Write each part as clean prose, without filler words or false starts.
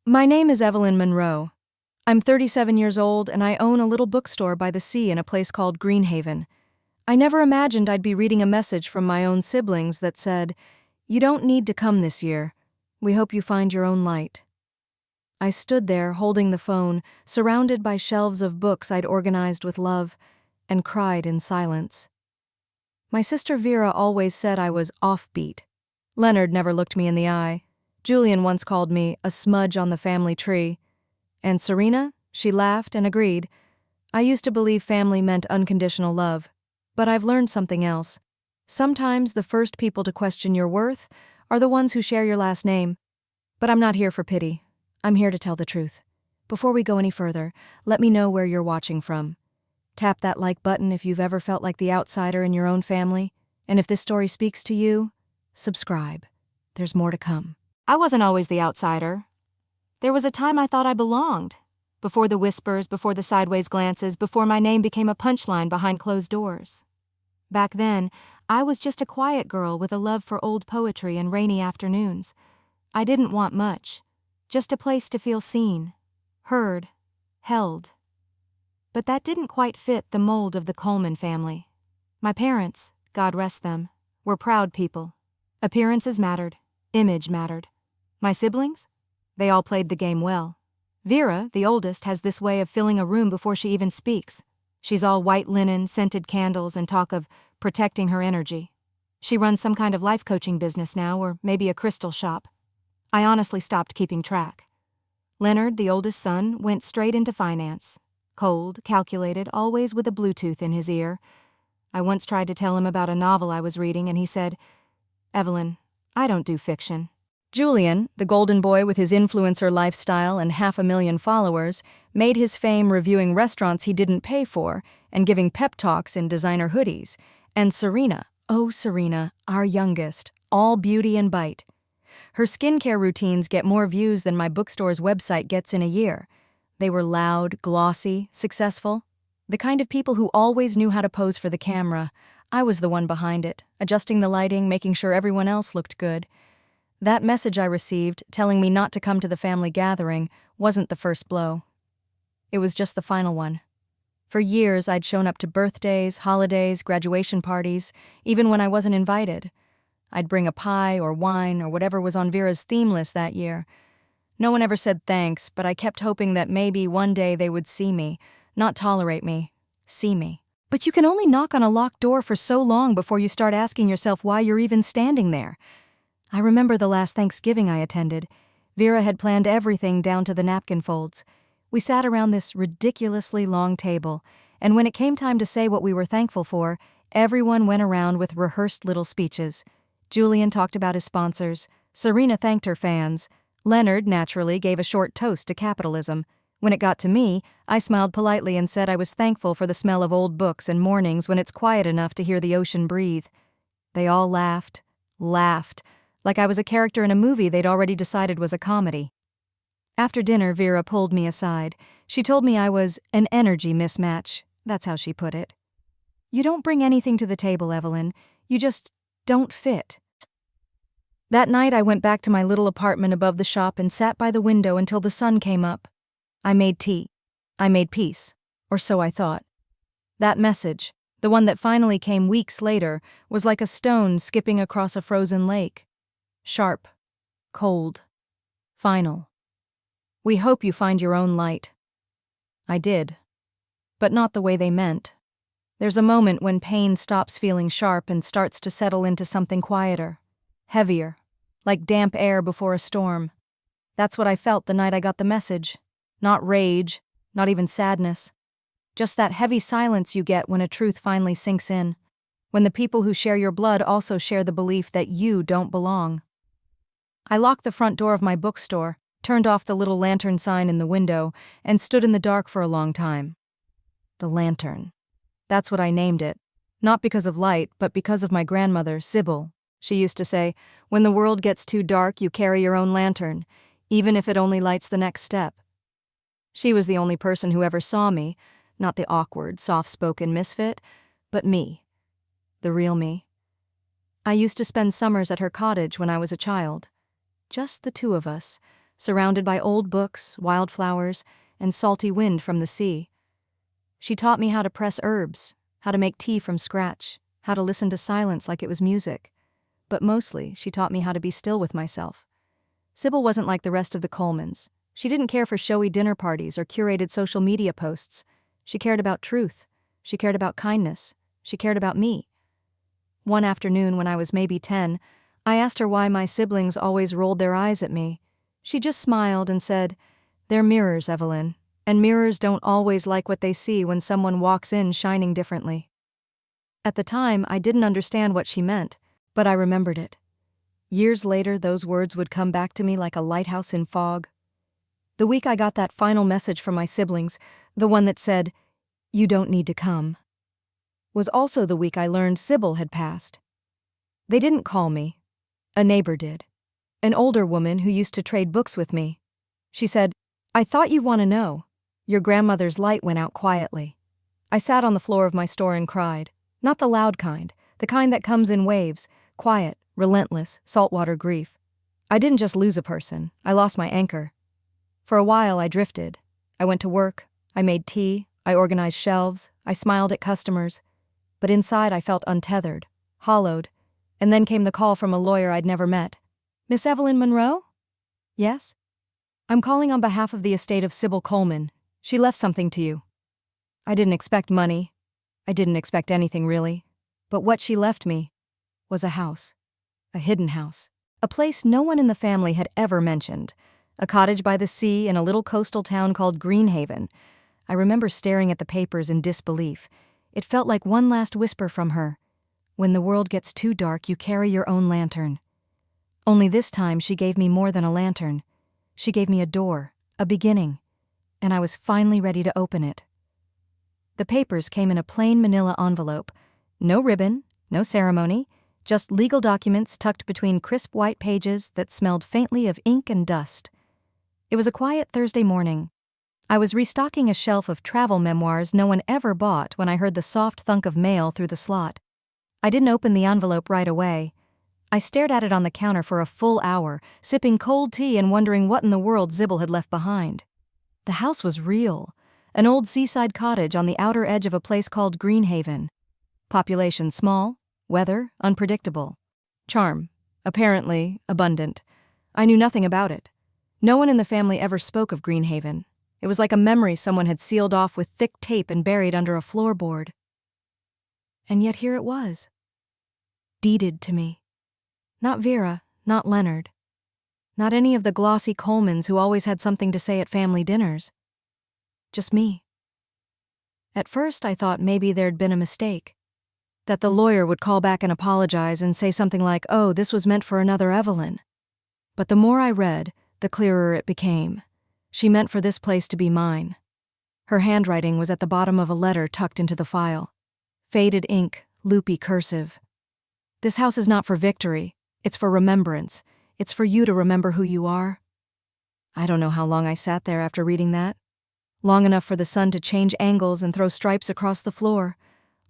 My name is Evelyn Monroe. I'm 37 years old and I own a little bookstore by the sea in a place called Greenhaven. I never imagined I'd be reading a message from my own siblings that said, "You don't need to come this year. We hope you find your own light." I stood there holding the phone, surrounded by shelves of books I'd organized with love, and cried in silence. My sister Vera always said I was offbeat. Leonard never looked me in the eye. Julian once called me a smudge on the family tree. And Serena, she laughed and agreed. I used to believe family meant unconditional love. But I've learned something else. Sometimes the first people to question your worth are the ones who share your last name. But I'm not here for pity. I'm here to tell the truth. Before we go any further, let me know where you're watching from. Tap that like button if you've ever felt like the outsider in your own family. And if this story speaks to you, subscribe. There's more to come. I wasn't always the outsider. There was a time I thought I belonged. Before the whispers, before the sideways glances, before my name became a punchline behind closed doors. Back then, I was just a quiet girl with a love for old poetry and rainy afternoons. I didn't want much. Just a place to feel seen, heard, held. But that didn't quite fit the mold of the Coleman family. My parents, God rest them, were proud people. Appearances mattered. Image mattered. My siblings? They all played the game well. Vera, the oldest, has this way of filling a room before she even speaks. She's all white linen, scented candles, and talk of protecting her energy. She runs some kind of life coaching business now, or maybe a crystal shop. I honestly stopped keeping track. Leonard, the oldest son, went straight into finance. Cold, calculated, always with a Bluetooth in his ear. I once tried to tell him about a novel I was reading, and he said, "Evelyn, I don't do fiction." Julian, the golden boy with his influencer lifestyle and 500,000 followers, made his fame reviewing restaurants he didn't pay for and giving pep talks in designer hoodies. And Serena, oh Serena, our youngest, all beauty and bite. Her skincare routines get more views than my bookstore's website gets in a year. They were loud, glossy, successful. The kind of people who always knew how to pose for the camera. I was the one behind it, adjusting the lighting, making sure everyone else looked good. That message I received, telling me not to come to the family gathering, wasn't the first blow. It was just the final one. For years, I'd shown up to birthdays, holidays, graduation parties, even when I wasn't invited. I'd bring a pie or wine or whatever was on Vera's theme list that year. No one ever said thanks, but I kept hoping that maybe one day they would see me, not tolerate me, see me. But you can only knock on a locked door for so long before you start asking yourself why you're even standing there. I remember the last Thanksgiving I attended. Vera had planned everything down to the napkin folds. We sat around this ridiculously long table, and when it came time to say what we were thankful for, everyone went around with rehearsed little speeches. Julian talked about his sponsors. Serena thanked her fans. Leonard, naturally, gave a short toast to capitalism. When it got to me, I smiled politely and said I was thankful for the smell of old books and mornings when it's quiet enough to hear the ocean breathe. They all laughed, like I was a character in a movie they'd already decided was a comedy. After dinner, Vera pulled me aside. She told me I was an energy mismatch. That's how she put it. You don't bring anything to the table, Evelyn. You just don't fit. That night, I went back to my little apartment above the shop and sat by the window until the sun came up. I made tea. I made peace. Or so I thought. That message, the one that finally came weeks later, was like a stone skipping across a frozen lake. Sharp, cold, final. We hope you find your own light. I did. But not the way they meant. There's a moment when pain stops feeling sharp and starts to settle into something quieter, heavier, like damp air before a storm. That's what I felt the night I got the message. Not rage, not even sadness. Just that heavy silence you get when a truth finally sinks in. When the people who share your blood also share the belief that you don't belong. I locked the front door of my bookstore, turned off the little lantern sign in the window, and stood in the dark for a long time. The lantern. That's what I named it. Not because of light, but because of my grandmother, Sybil. She used to say, "When the world gets too dark, you carry your own lantern, even if it only lights the next step." She was the only person who ever saw me, not the awkward, soft-spoken misfit, but me. The real me. I used to spend summers at her cottage when I was a child. Just the two of us, surrounded by old books, wildflowers, and salty wind from the sea. She taught me how to press herbs, how to make tea from scratch, how to listen to silence like it was music. But mostly, she taught me how to be still with myself. Sybil wasn't like the rest of the Colemans. She didn't care for showy dinner parties or curated social media posts. She cared about truth. She cared about kindness. She cared about me. One afternoon when I was maybe 10, I asked her why my siblings always rolled their eyes at me. She just smiled and said, "They're mirrors, Evelyn, and mirrors don't always like what they see when someone walks in shining differently." At the time, I didn't understand what she meant, but I remembered it. Years later, those words would come back to me like a lighthouse in fog. The week I got that final message from my siblings, the one that said, "You don't need to come," was also the week I learned Sybil had passed. They didn't call me. A neighbor did. An older woman who used to trade books with me. She said, "I thought you'd want to know. Your grandmother's light went out quietly." I sat on the floor of my store and cried. Not the loud kind, the kind that comes in waves, quiet, relentless, saltwater grief. I didn't just lose a person, I lost my anchor. For a while I drifted. I went to work, I made tea, I organized shelves, I smiled at customers. But inside I felt untethered, hollowed, and then came the call from a lawyer I'd never met. "Miss Evelyn Monroe?" "Yes?" "I'm calling on behalf of the estate of Sybil Coleman. She left something to you." I didn't expect money. I didn't expect anything really. But what she left me was a house. A hidden house. A place no one in the family had ever mentioned. A cottage by the sea in a little coastal town called Greenhaven. I remember staring at the papers in disbelief. It felt like one last whisper from her. When the world gets too dark, you carry your own lantern. Only this time she gave me more than a lantern. She gave me a door, a beginning, and I was finally ready to open it. The papers came in a plain manila envelope. No ribbon, no ceremony, just legal documents tucked between crisp white pages that smelled faintly of ink and dust. It was a quiet Thursday morning. I was restocking a shelf of travel memoirs no one ever bought when I heard the soft thunk of mail through the slot. I didn't open the envelope right away. I stared at it on the counter for a full hour, sipping cold tea and wondering what in the world Sybil had left behind. The house was real. An old seaside cottage on the outer edge of a place called Greenhaven. Population small, weather unpredictable. Charm, apparently, abundant. I knew nothing about it. No one in the family ever spoke of Greenhaven. It was like a memory someone had sealed off with thick tape and buried under a floorboard. And yet here it was. Deeded to me. Not Vera, not Leonard. Not any of the glossy Colemans who always had something to say at family dinners. Just me. At first I thought maybe there'd been a mistake. That the lawyer would call back and apologize and say something like, "Oh, this was meant for another Evelyn." But the more I read, the clearer it became. She meant for this place to be mine. Her handwriting was at the bottom of a letter tucked into the file. Faded ink, loopy cursive. "This house is not for victory. It's for remembrance. It's for you to remember who you are." I don't know how long I sat there after reading that. Long enough for the sun to change angles and throw stripes across the floor.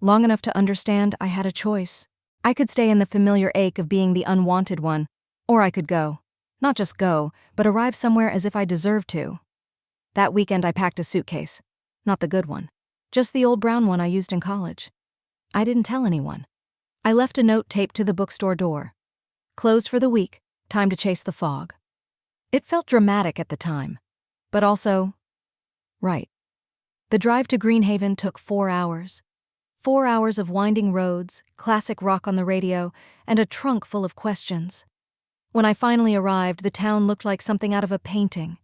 Long enough to understand I had a choice. I could stay in the familiar ache of being the unwanted one, or I could go. Not just go, but arrive somewhere as if I deserved to. That weekend I packed a suitcase. Not the good one. Just the old brown one I used in college. I didn't tell anyone. I left a note taped to the bookstore door. Closed for the week, time to chase the fog. It felt dramatic at the time, but also right. The drive to Greenhaven took 4 hours. 4 hours of winding roads, classic rock on the radio, and a trunk full of questions. When I finally arrived, the town looked like something out of a painting.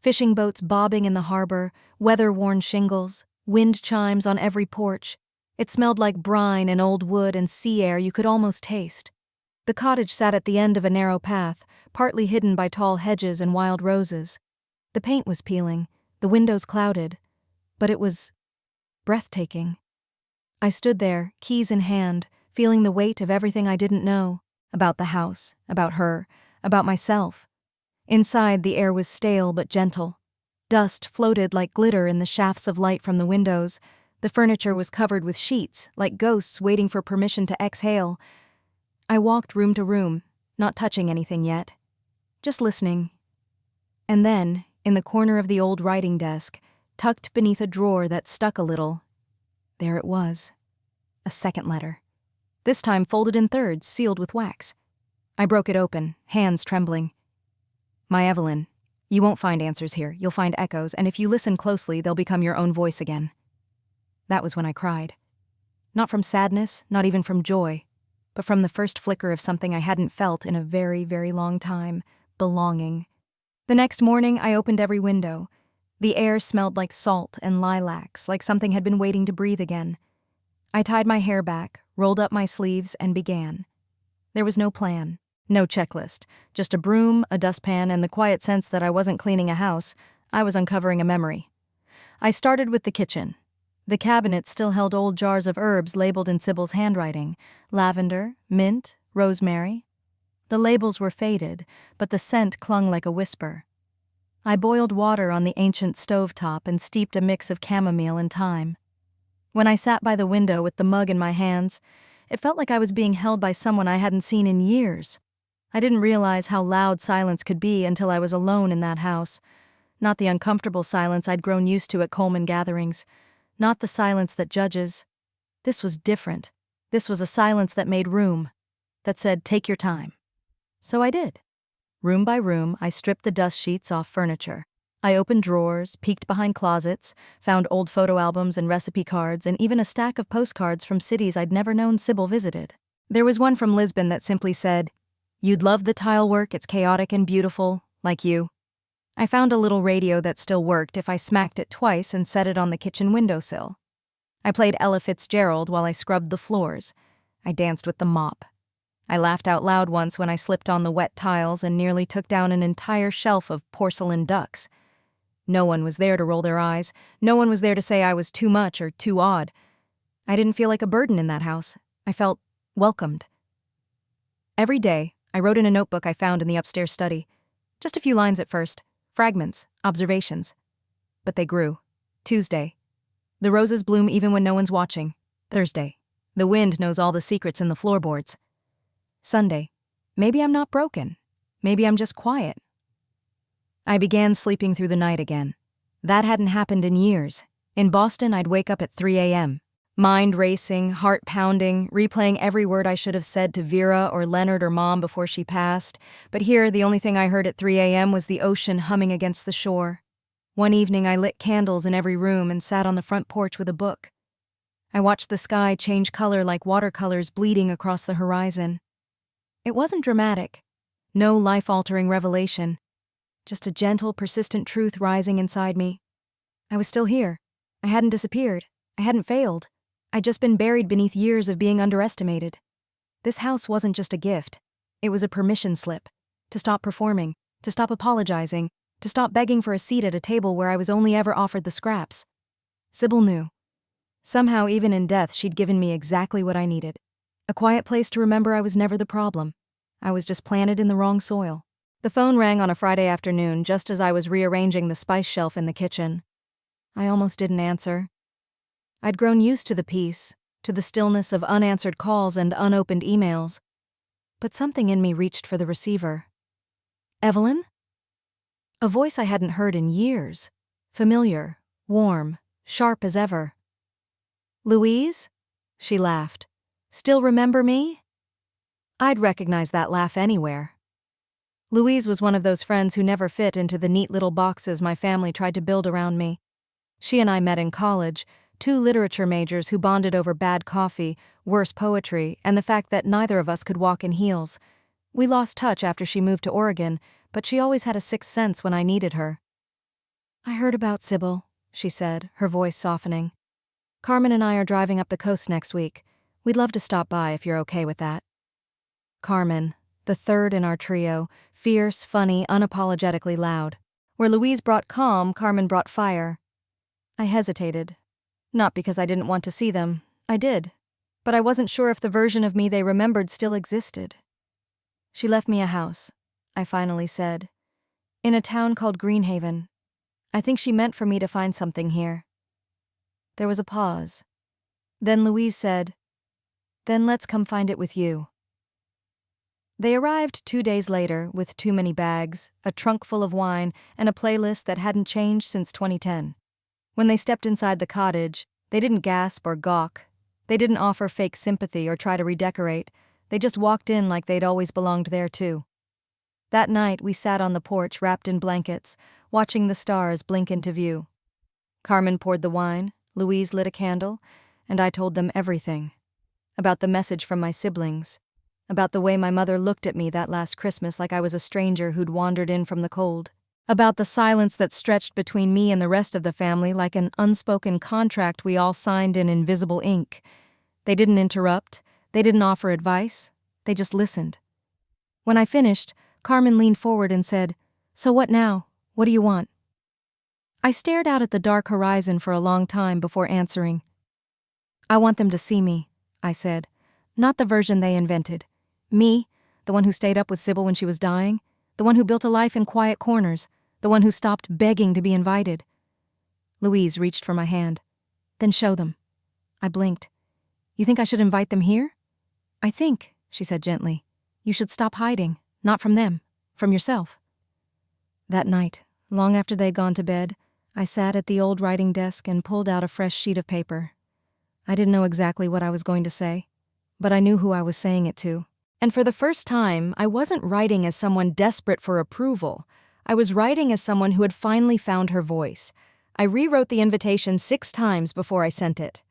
Fishing boats bobbing in the harbor, weather-worn shingles, wind chimes on every porch. It smelled like brine and old wood and sea air you could almost taste. The cottage sat at the end of a narrow path, partly hidden by tall hedges and wild roses. The paint was peeling, the windows clouded, but it was breathtaking. I stood there, keys in hand, feeling the weight of everything I didn't know, about the house, about her, about myself. Inside, the air was stale but gentle. Dust floated like glitter in the shafts of light from the windows. The furniture was covered with sheets, like ghosts waiting for permission to exhale. I walked room to room, not touching anything yet. Just listening. And then, in the corner of the old writing desk, tucked beneath a drawer that stuck a little, there it was. A second letter. This time folded in thirds, sealed with wax. I broke it open, hands trembling. My Evelyn, you won't find answers here. You'll find echoes, and if you listen closely, they'll become your own voice again. That was when I cried. Not from sadness, not even from joy, but from the first flicker of something I hadn't felt in a very, very long time, belonging. The next morning, I opened every window. The air smelled like salt and lilacs, like something had been waiting to breathe again. I tied my hair back, rolled up my sleeves, and began. There was no plan, no checklist, just a broom, a dustpan, and the quiet sense that I wasn't cleaning a house, I was uncovering a memory. I started with the kitchen. The cabinet still held old jars of herbs labeled in Sybil's handwriting: lavender, mint, rosemary. The labels were faded, but the scent clung like a whisper. I boiled water on the ancient stovetop and steeped a mix of chamomile and thyme. When I sat by the window with the mug in my hands, it felt like I was being held by someone I hadn't seen in years. I didn't realize how loud silence could be until I was alone in that house. Not the uncomfortable silence I'd grown used to at Coleman gatherings. Not the silence that judges. This was different. This was a silence that made room, that said, take your time. So I did. Room by room, I stripped the dust sheets off furniture. I opened drawers, peeked behind closets, found old photo albums and recipe cards, and even a stack of postcards from cities I'd never known Sybil visited. There was one from Lisbon that simply said, "You'd love the tile work, it's chaotic and beautiful, like you." I found a little radio that still worked if I smacked it twice and set it on the kitchen windowsill. I played Ella Fitzgerald while I scrubbed the floors. I danced with the mop. I laughed out loud once when I slipped on the wet tiles and nearly took down an entire shelf of porcelain ducks. No one was there to roll their eyes. No one was there to say I was too much or too odd. I didn't feel like a burden in that house. I felt welcomed. Every day, I wrote in a notebook I found in the upstairs study. Just a few lines at first. Fragments, observations. But they grew. Tuesday. The roses bloom even when no one's watching. Thursday. The wind knows all the secrets in the floorboards. Sunday. Maybe I'm not broken. Maybe I'm just quiet. I began sleeping through the night again. That hadn't happened in years. In Boston, I'd wake up at 3 a.m. Mind racing, heart pounding, replaying every word I should have said to Vera or Leonard or Mom before she passed. But here, the only thing I heard at 3 a.m. was the ocean humming against the shore. One evening, I lit candles in every room and sat on the front porch with a book. I watched the sky change color like watercolors bleeding across the horizon. It wasn't dramatic. No life-altering revelation. Just a gentle, persistent truth rising inside me. I was still here. I hadn't disappeared. I hadn't failed. I'd just been buried beneath years of being underestimated. This house wasn't just a gift. It was a permission slip. To stop performing. To stop apologizing. To stop begging for a seat at a table where I was only ever offered the scraps. Sybil knew. Somehow, even in death, she'd given me exactly what I needed. A quiet place to remember I was never the problem. I was just planted in the wrong soil. The phone rang on a Friday afternoon just as I was rearranging the spice shelf in the kitchen. I almost didn't answer. I'd grown used to the peace, to the stillness of unanswered calls and unopened emails. But something in me reached for the receiver. "Evelyn?" A voice I hadn't heard in years. Familiar, warm, sharp as ever. "Louise?" She laughed. "Still remember me?" I'd recognize that laugh anywhere. Louise was one of those friends who never fit into the neat little boxes my family tried to build around me. She and I met in college, two literature majors who bonded over bad coffee, worse poetry, and the fact that neither of us could walk in heels. We lost touch after she moved to Oregon, but she always had a sixth sense when I needed her. "I heard about Sybil," she said, her voice softening. "Carmen and I are driving up the coast next week. We'd love to stop by if you're okay with that." Carmen, the third in our trio, fierce, funny, unapologetically loud. Where Louise brought calm, Carmen brought fire. I hesitated. Not because I didn't want to see them. I did. But I wasn't sure if the version of me they remembered still existed. "She left me a house," I finally said. "In a town called Greenhaven. I think she meant for me to find something here." There was a pause. Then Louise said, "Then let's come find it with you." They arrived 2 days later with too many bags, a trunk full of wine, and a playlist that hadn't changed since 2010. When they stepped inside the cottage, they didn't gasp or gawk. They didn't offer fake sympathy or try to redecorate. They just walked in like they'd always belonged there too. That night, we sat on the porch wrapped in blankets, watching the stars blink into view. Carmen poured the wine, Louise lit a candle, and I told them everything. About the message from my siblings. About the way my mother looked at me that last Christmas like I was a stranger who'd wandered in from the cold. About the silence that stretched between me and the rest of the family like an unspoken contract we all signed in invisible ink. They didn't interrupt. They didn't offer advice. They just listened. When I finished, Carmen leaned forward and said, "So what now? What do you want?" I stared out at the dark horizon for a long time before answering. "I want them to see me," I said. "Not the version they invented. Me, the one who stayed up with Sybil when she was dying, the one who built a life in quiet corners, the one who stopped begging to be invited." Louise reached for my hand. "Then show them." I blinked. "You think I should invite them here?" "I think," she said gently, "you should stop hiding, not from them, from yourself." That night, long after they'd gone to bed, I sat at the old writing desk and pulled out a fresh sheet of paper. I didn't know exactly what I was going to say, but I knew who I was saying it to. And for the first time, I wasn't writing as someone desperate for approval. I was writing as someone who had finally found her voice. I rewrote the invitation 6 times before I sent it.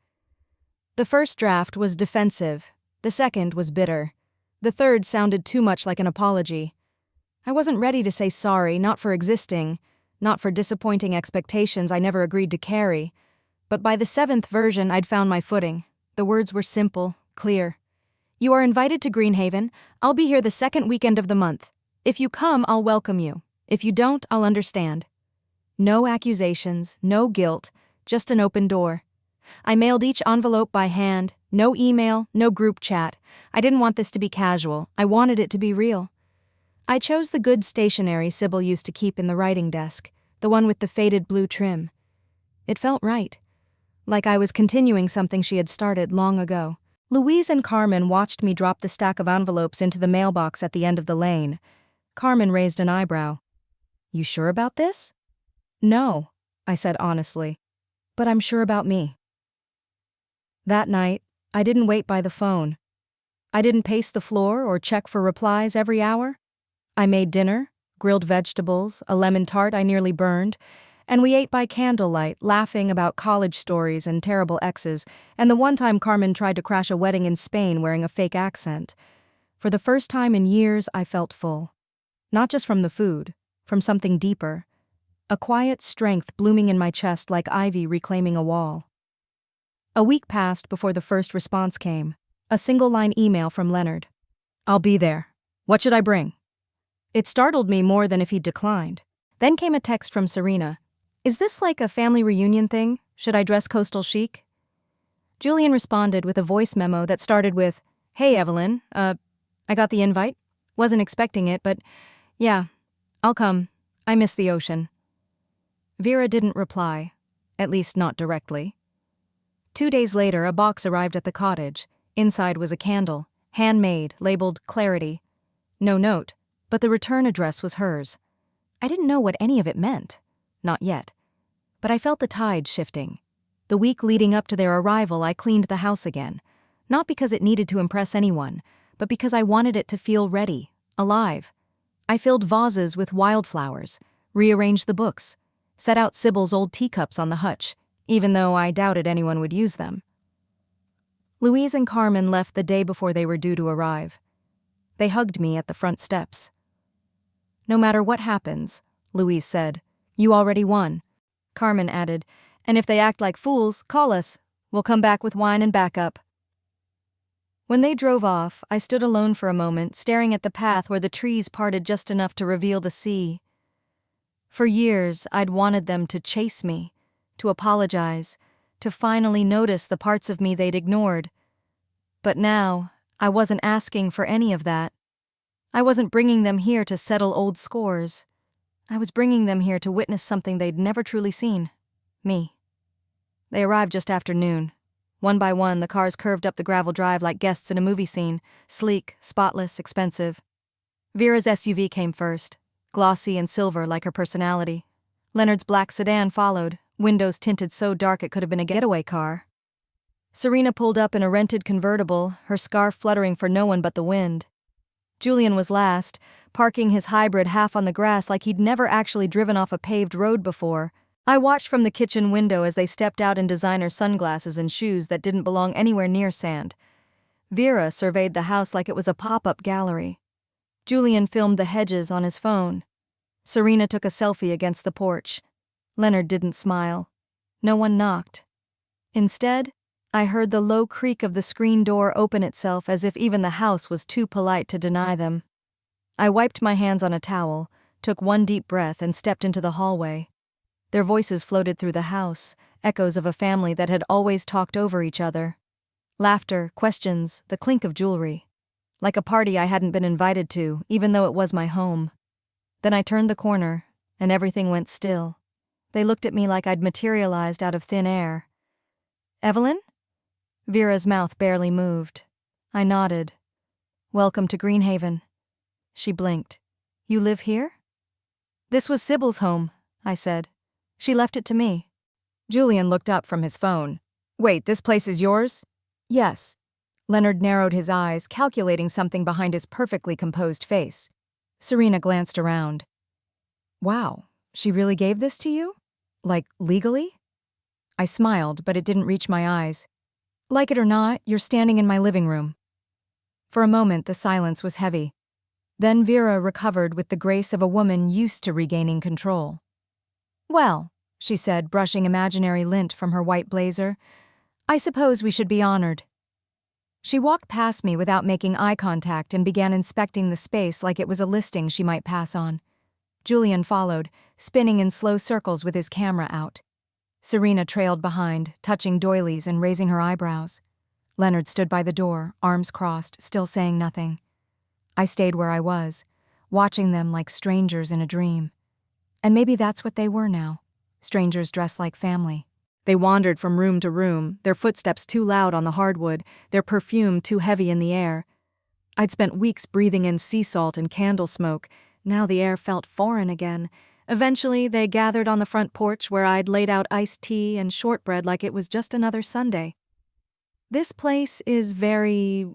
The first draft was defensive. The second was bitter. The third sounded too much like an apology. I wasn't ready to say sorry, not for existing, not for disappointing expectations I never agreed to carry. But by the 7th version, I'd found my footing. The words were simple, clear. "You are invited to Greenhaven. I'll be here the 2nd weekend of the month. If you come, I'll welcome you. If you don't, I'll understand." No accusations, no guilt, just an open door. I mailed each envelope by hand, no email, no group chat. I didn't want this to be casual. I wanted it to be real. I chose the good stationery Sybil used to keep in the writing desk, the one with the faded blue trim. It felt right, like I was continuing something she had started long ago. Louise and Carmen watched me drop the stack of envelopes into the mailbox at the end of the lane. Carmen raised an eyebrow. "You sure about this?" "No," I said honestly, "but I'm sure about me." That night, I didn't wait by the phone. I didn't pace the floor or check for replies every hour. I made dinner, grilled vegetables, a lemon tart I nearly burned, and we ate by candlelight, laughing about college stories and terrible exes, and the one time Carmen tried to crash a wedding in Spain wearing a fake accent. For the first time in years, I felt full. Not just from the food, from something deeper. A quiet strength blooming in my chest like ivy reclaiming a wall. A week passed before the first response came. A single-line email from Leonard. "I'll be there. What should I bring?" It startled me more than if he'd declined. Then came a text from Serena. "Is this like a family reunion thing? Should I dress coastal chic?" Julian responded with a voice memo that started with, "Hey, Evelyn, I got the invite. Wasn't expecting it, but yeah, I'll come. I miss the ocean." Vera didn't reply, at least not directly. 2 days later, a box arrived at the cottage. Inside was a candle, handmade, labeled Clarity. No note, but the return address was hers. I didn't know what any of it meant. Not yet. But I felt the tide shifting. The week leading up to their arrival, I cleaned the house again. Not because it needed to impress anyone, but because I wanted it to feel ready, alive. I filled vases with wildflowers, rearranged the books, set out Sybil's old teacups on the hutch, even though I doubted anyone would use them. Louise and Carmen left the day before they were due to arrive. They hugged me at the front steps. "No matter what happens," Louise said, "you already won." Carmen added, "And if they act like fools, call us. We'll come back with wine and backup." When they drove off, I stood alone for a moment, staring at the path where the trees parted just enough to reveal the sea. For years, I'd wanted them to chase me, to apologize, to finally notice the parts of me they'd ignored. But now, I wasn't asking for any of that. I wasn't bringing them here to settle old scores. I was bringing them here to witness something they'd never truly seen. Me. They arrived just after noon. One by one, the cars curved up the gravel drive like guests in a movie scene, sleek, spotless, expensive. Vera's SUV came first, glossy and silver like her personality. Leonard's black sedan followed, windows tinted so dark it could have been a getaway car. Serena pulled up in a rented convertible, her scarf fluttering for no one but the wind. Julian was last, parking his hybrid half on the grass like he'd never actually driven off a paved road before. I watched from the kitchen window as they stepped out in designer sunglasses and shoes that didn't belong anywhere near sand. Vera surveyed the house like it was a pop-up gallery. Julian filmed the hedges on his phone. Serena took a selfie against the porch. Leonard didn't smile. No one knocked. Instead, I heard the low creak of the screen door open itself as if even the house was too polite to deny them. I wiped my hands on a towel, took one deep breath, and stepped into the hallway. Their voices floated through the house, echoes of a family that had always talked over each other. Laughter, questions, the clink of jewelry. Like a party I hadn't been invited to, even though it was my home. Then I turned the corner, and everything went still. They looked at me like I'd materialized out of thin air. "Evelyn?" Vera's mouth barely moved. I nodded. "Welcome to Greenhaven." She blinked. "You live here?" "This was Sybil's home," I said. "She left it to me." Julian looked up from his phone. "Wait, this place is yours?" "Yes." Leonard narrowed his eyes, calculating something behind his perfectly composed face. Serena glanced around. "Wow, she really gave this to you? Like, legally?" I smiled, but it didn't reach my eyes. "Like it or not, you're standing in my living room." For a moment, the silence was heavy. Then Vera recovered with the grace of a woman used to regaining control. "Well," she said, brushing imaginary lint from her white blazer, "I suppose we should be honored." She walked past me without making eye contact and began inspecting the space like it was a listing she might pass on. Julian followed, spinning in slow circles with his camera out. Serena trailed behind, touching doilies and raising her eyebrows. Leonard stood by the door, arms crossed, still saying nothing. I stayed where I was, watching them like strangers in a dream. And maybe that's what they were now, strangers dressed like family. They wandered from room to room, their footsteps too loud on the hardwood, their perfume too heavy in the air. I'd spent weeks breathing in sea salt and candle smoke. Now the air felt foreign again. Eventually, they gathered on the front porch where I'd laid out iced tea and shortbread like it was just another Sunday. "This place is very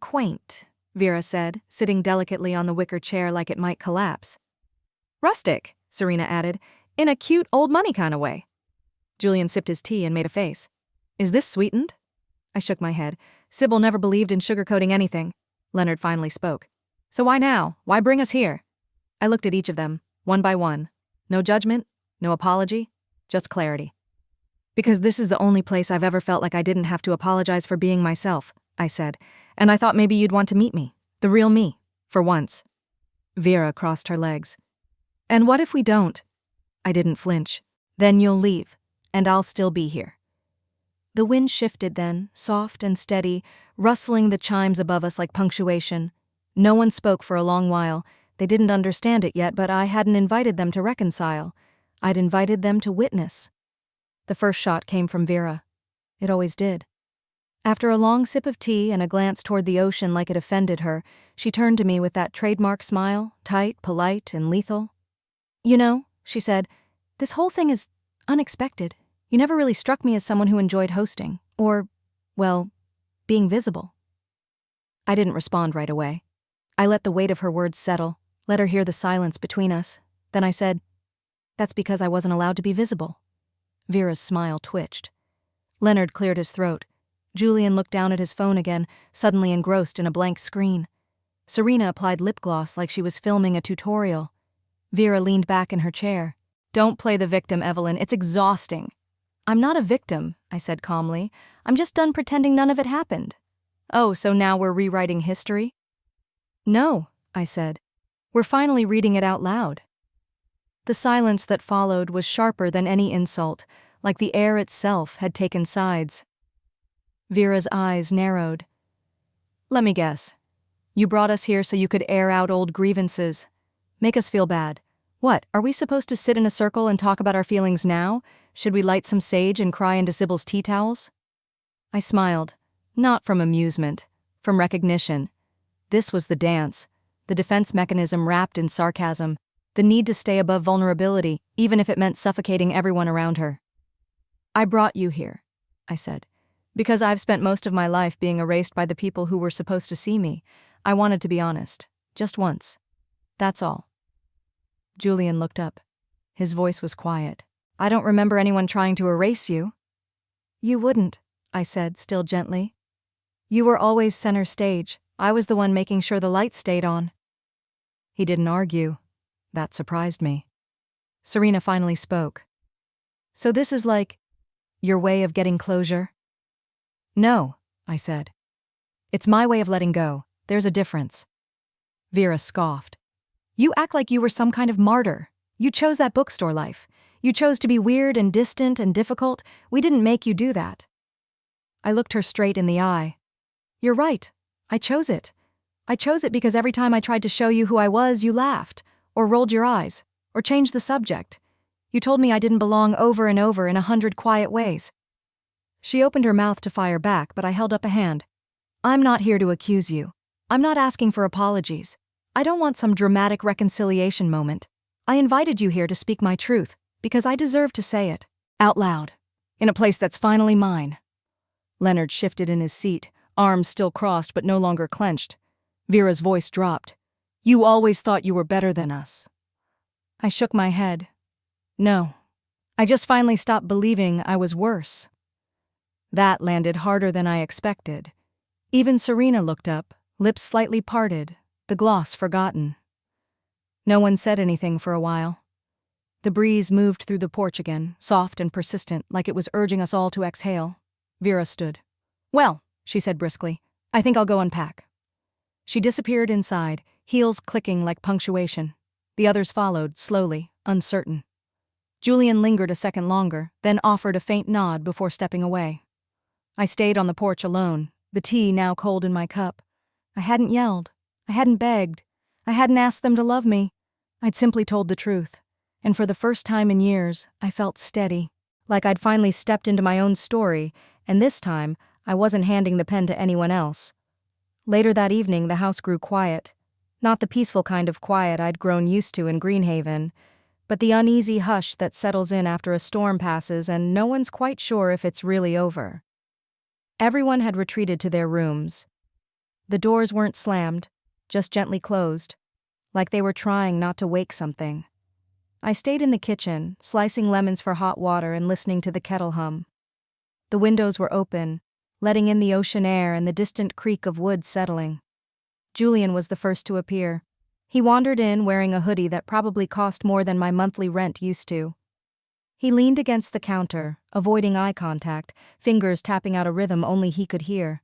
quaint," Vera said, sitting delicately on the wicker chair like it might collapse. "Rustic," Serena added, "in a cute old money kind of way." Julian sipped his tea and made a face. "Is this sweetened?" I shook my head. Sybil never believed in sugarcoating anything. Leonard finally spoke. "So why now? Why bring us here?" I looked at each of them, one by one. No judgment, no apology, just clarity. "Because this is the only place I've ever felt like I didn't have to apologize for being myself," I said, "and I thought maybe you'd want to meet me, the real me, for once." Vera crossed her legs. "And what if we don't?" I didn't flinch. "Then you'll leave, and I'll still be here." The wind shifted then, soft and steady, rustling the chimes above us like punctuation. No one spoke for a long while. They didn't understand it yet, but I hadn't invited them to reconcile. I'd invited them to witness. The first shot came from Vera. It always did. After a long sip of tea and a glance toward the ocean like it offended her, she turned to me with that trademark smile, tight, polite, and lethal. "You know," she said, "this whole thing is unexpected. You never really struck me as someone who enjoyed hosting, or, well, being visible." I didn't respond right away. I let the weight of her words settle, let her hear the silence between us. Then I said, "That's because I wasn't allowed to be visible." Vera's smile twitched. Leonard cleared his throat. Julian looked down at his phone again, suddenly engrossed in a blank screen. Serena applied lip gloss like she was filming a tutorial. Vera leaned back in her chair. "Don't play the victim, Evelyn. It's exhausting." "I'm not a victim," I said calmly. "I'm just done pretending none of it happened." "Oh, so now we're rewriting history?" "No," I said. "We're finally reading it out loud." The silence that followed was sharper than any insult, like the air itself had taken sides. Vera's eyes narrowed. "Let me guess. You brought us here so you could air out old grievances. Make us feel bad. What, are we supposed to sit in a circle and talk about our feelings now? Should we light some sage and cry into Sybil's tea towels?" I smiled, not from amusement, from recognition. This was the dance, the defense mechanism wrapped in sarcasm, the need to stay above vulnerability, even if it meant suffocating everyone around her. "I brought you here," I said, "because I've spent most of my life being erased by the people who were supposed to see me. I wanted to be honest, just once. That's all." Julian looked up. His voice was quiet. "I don't remember anyone trying to erase you." "You wouldn't," I said, still gently. "You were always center stage. I was the one making sure the lights stayed on." He didn't argue. That surprised me. Serena finally spoke. "So this is like your way of getting closure?" "No," I said. "It's my way of letting go. There's a difference." Vera scoffed. "You act like you were some kind of martyr. You chose that bookstore life. You chose to be weird and distant and difficult. We didn't make you do that." I looked her straight in the eye. "You're right. I chose it. I chose it because every time I tried to show you who I was, you laughed, or rolled your eyes, or changed the subject. You told me I didn't belong over and over in 100 quiet ways." She opened her mouth to fire back, but I held up a hand. "I'm not here to accuse you. I'm not asking for apologies. I don't want some dramatic reconciliation moment. I invited you here to speak my truth, because I deserve to say it. Out loud. In a place that's finally mine." Leonard shifted in his seat, arms still crossed but no longer clenched. Vera's voice dropped. "You always thought you were better than us." I shook my head. "No. I just finally stopped believing I was worse." That landed harder than I expected. Even Serena looked up, lips slightly parted, the gloss forgotten. No one said anything for a while. The breeze moved through the porch again, soft and persistent, like it was urging us all to exhale. Vera stood. "Well," she said briskly, "I think I'll go unpack." She disappeared inside, heels clicking like punctuation. The others followed, slowly, uncertain. Julian lingered a second longer, then offered a faint nod before stepping away. I stayed on the porch alone, the tea now cold in my cup. I hadn't yelled. I hadn't begged. I hadn't asked them to love me. I'd simply told the truth. And for the first time in years, I felt steady, like I'd finally stepped into my own story, and this time, I wasn't handing the pen to anyone else. Later that evening, the house grew quiet. Not the peaceful kind of quiet I'd grown used to in Greenhaven, but the uneasy hush that settles in after a storm passes and no one's quite sure if it's really over. Everyone had retreated to their rooms. The doors weren't slammed, just gently closed, like they were trying not to wake something. I stayed in the kitchen, slicing lemons for hot water and listening to the kettle hum. The windows were open, letting in the ocean air and the distant creak of wood settling. Julian was the first to appear. He wandered in wearing a hoodie that probably cost more than my monthly rent used to. He leaned against the counter, avoiding eye contact, fingers tapping out a rhythm only he could hear.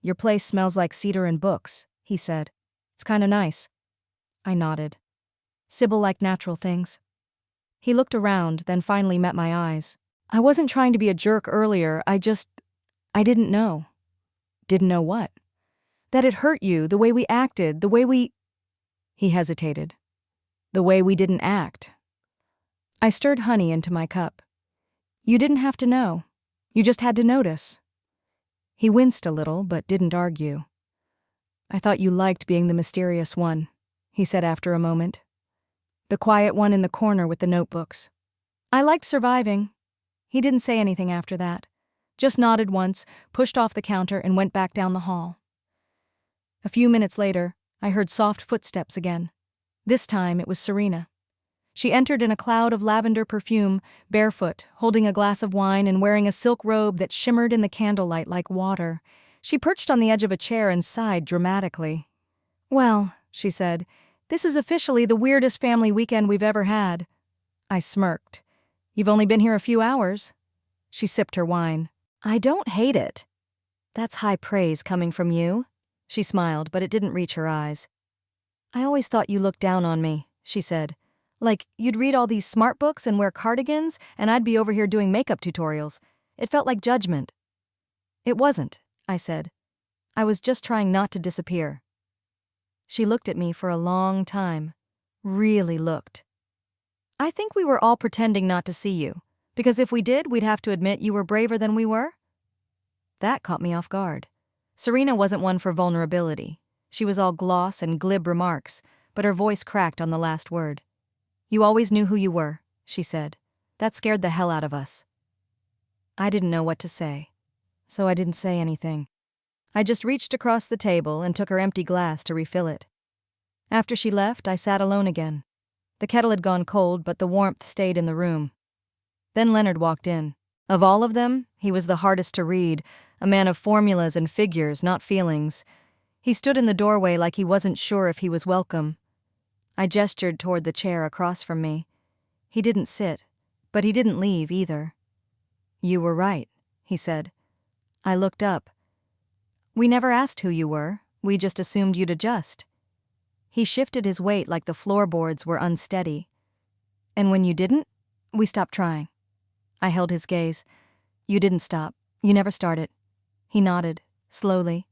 "Your place smells like cedar and books," he said. "It's kinda nice." I nodded. Sybil liked natural things. He looked around, then finally met my eyes. "I wasn't trying to be a jerk earlier, I didn't know." "Didn't know what?" "That it hurt you, the way we acted, the way we—" He hesitated. "The way we didn't act." I stirred honey into my cup. "You didn't have to know. You just had to notice." He winced a little, but didn't argue. "I thought you liked being the mysterious one," he said after a moment. "The quiet one in the corner with the notebooks." "I liked surviving." He didn't say anything after that. Just nodded once, pushed off the counter, and went back down the hall. A few minutes later, I heard soft footsteps again. This time it was Serena. She entered in a cloud of lavender perfume, barefoot, holding a glass of wine and wearing a silk robe that shimmered in the candlelight like water. She perched on the edge of a chair and sighed dramatically. "Well," she said, "this is officially the weirdest family weekend we've ever had." I smirked. "You've only been here a few hours." She sipped her wine. "I don't hate it." "That's high praise coming from you." She smiled, but it didn't reach her eyes. "I always thought you looked down on me," she said. "Like, you'd read all these smart books and wear cardigans, and I'd be over here doing makeup tutorials. It felt like judgment." "It wasn't," I said. "I was just trying not to disappear." She looked at me for a long time. Really looked. "I think we were all pretending not to see you, because if we did, we'd have to admit you were braver than we were." That caught me off guard. Serena wasn't one for vulnerability. She was all gloss and glib remarks, but her voice cracked on the last word. "You always knew who you were," she said. "That scared the hell out of us." I didn't know what to say, so I didn't say anything. I just reached across the table and took her empty glass to refill it. After she left, I sat alone again. The kettle had gone cold, but the warmth stayed in the room. Then Leonard walked in. Of all of them, he was the hardest to read, a man of formulas and figures, not feelings. He stood in the doorway like he wasn't sure if he was welcome. I gestured toward the chair across from me. He didn't sit, but he didn't leave either. "You were right," he said. I looked up. "We never asked who you were. We just assumed you'd adjust." He shifted his weight like the floorboards were unsteady. "And when you didn't, we stopped trying." I held his gaze. "You didn't stop. You never started." He nodded, slowly,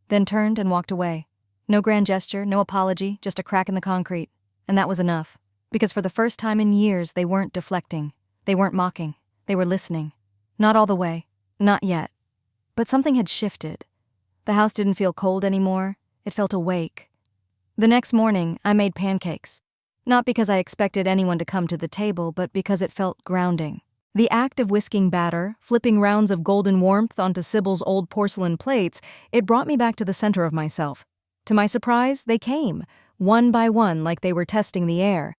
then turned and walked away. No grand gesture, no apology, just a crack in the concrete. And that was enough, because for the first time in years they weren't deflecting. They weren't mocking. They were listening. Not all the way. Not yet. But something had shifted. The house didn't feel cold anymore. It felt awake. The next morning, I made pancakes. Not because I expected anyone to come to the table, but because it felt grounding. The act of whisking batter, flipping rounds of golden warmth onto Sybil's old porcelain plates, it brought me back to the center of myself. To my surprise, they came, one by one like they were testing the air.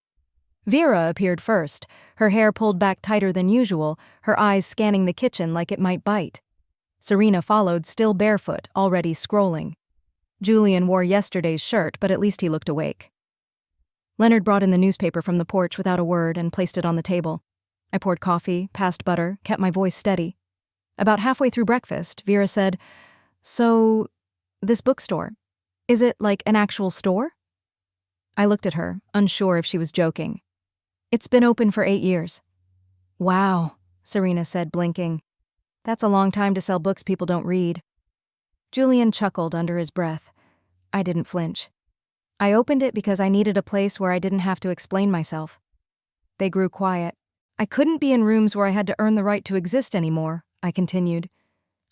Vera appeared first, her hair pulled back tighter than usual, her eyes scanning the kitchen like it might bite. Serena followed, still barefoot, already scrolling. Julian wore yesterday's shirt, but at least he looked awake. Leonard brought in the newspaper from the porch without a word and placed it on the table. I poured coffee, passed butter, kept my voice steady. About halfway through breakfast, Vera said, "So, this bookstore, is it like an actual store?" I looked at her, unsure if she was joking. "It's been open for 8 years. "Wow," Serena said, blinking. "That's a long time to sell books people don't read." Julian chuckled under his breath. I didn't flinch. "I opened it because I needed a place where I didn't have to explain myself." They grew quiet. "I couldn't be in rooms where I had to earn the right to exist anymore," I continued.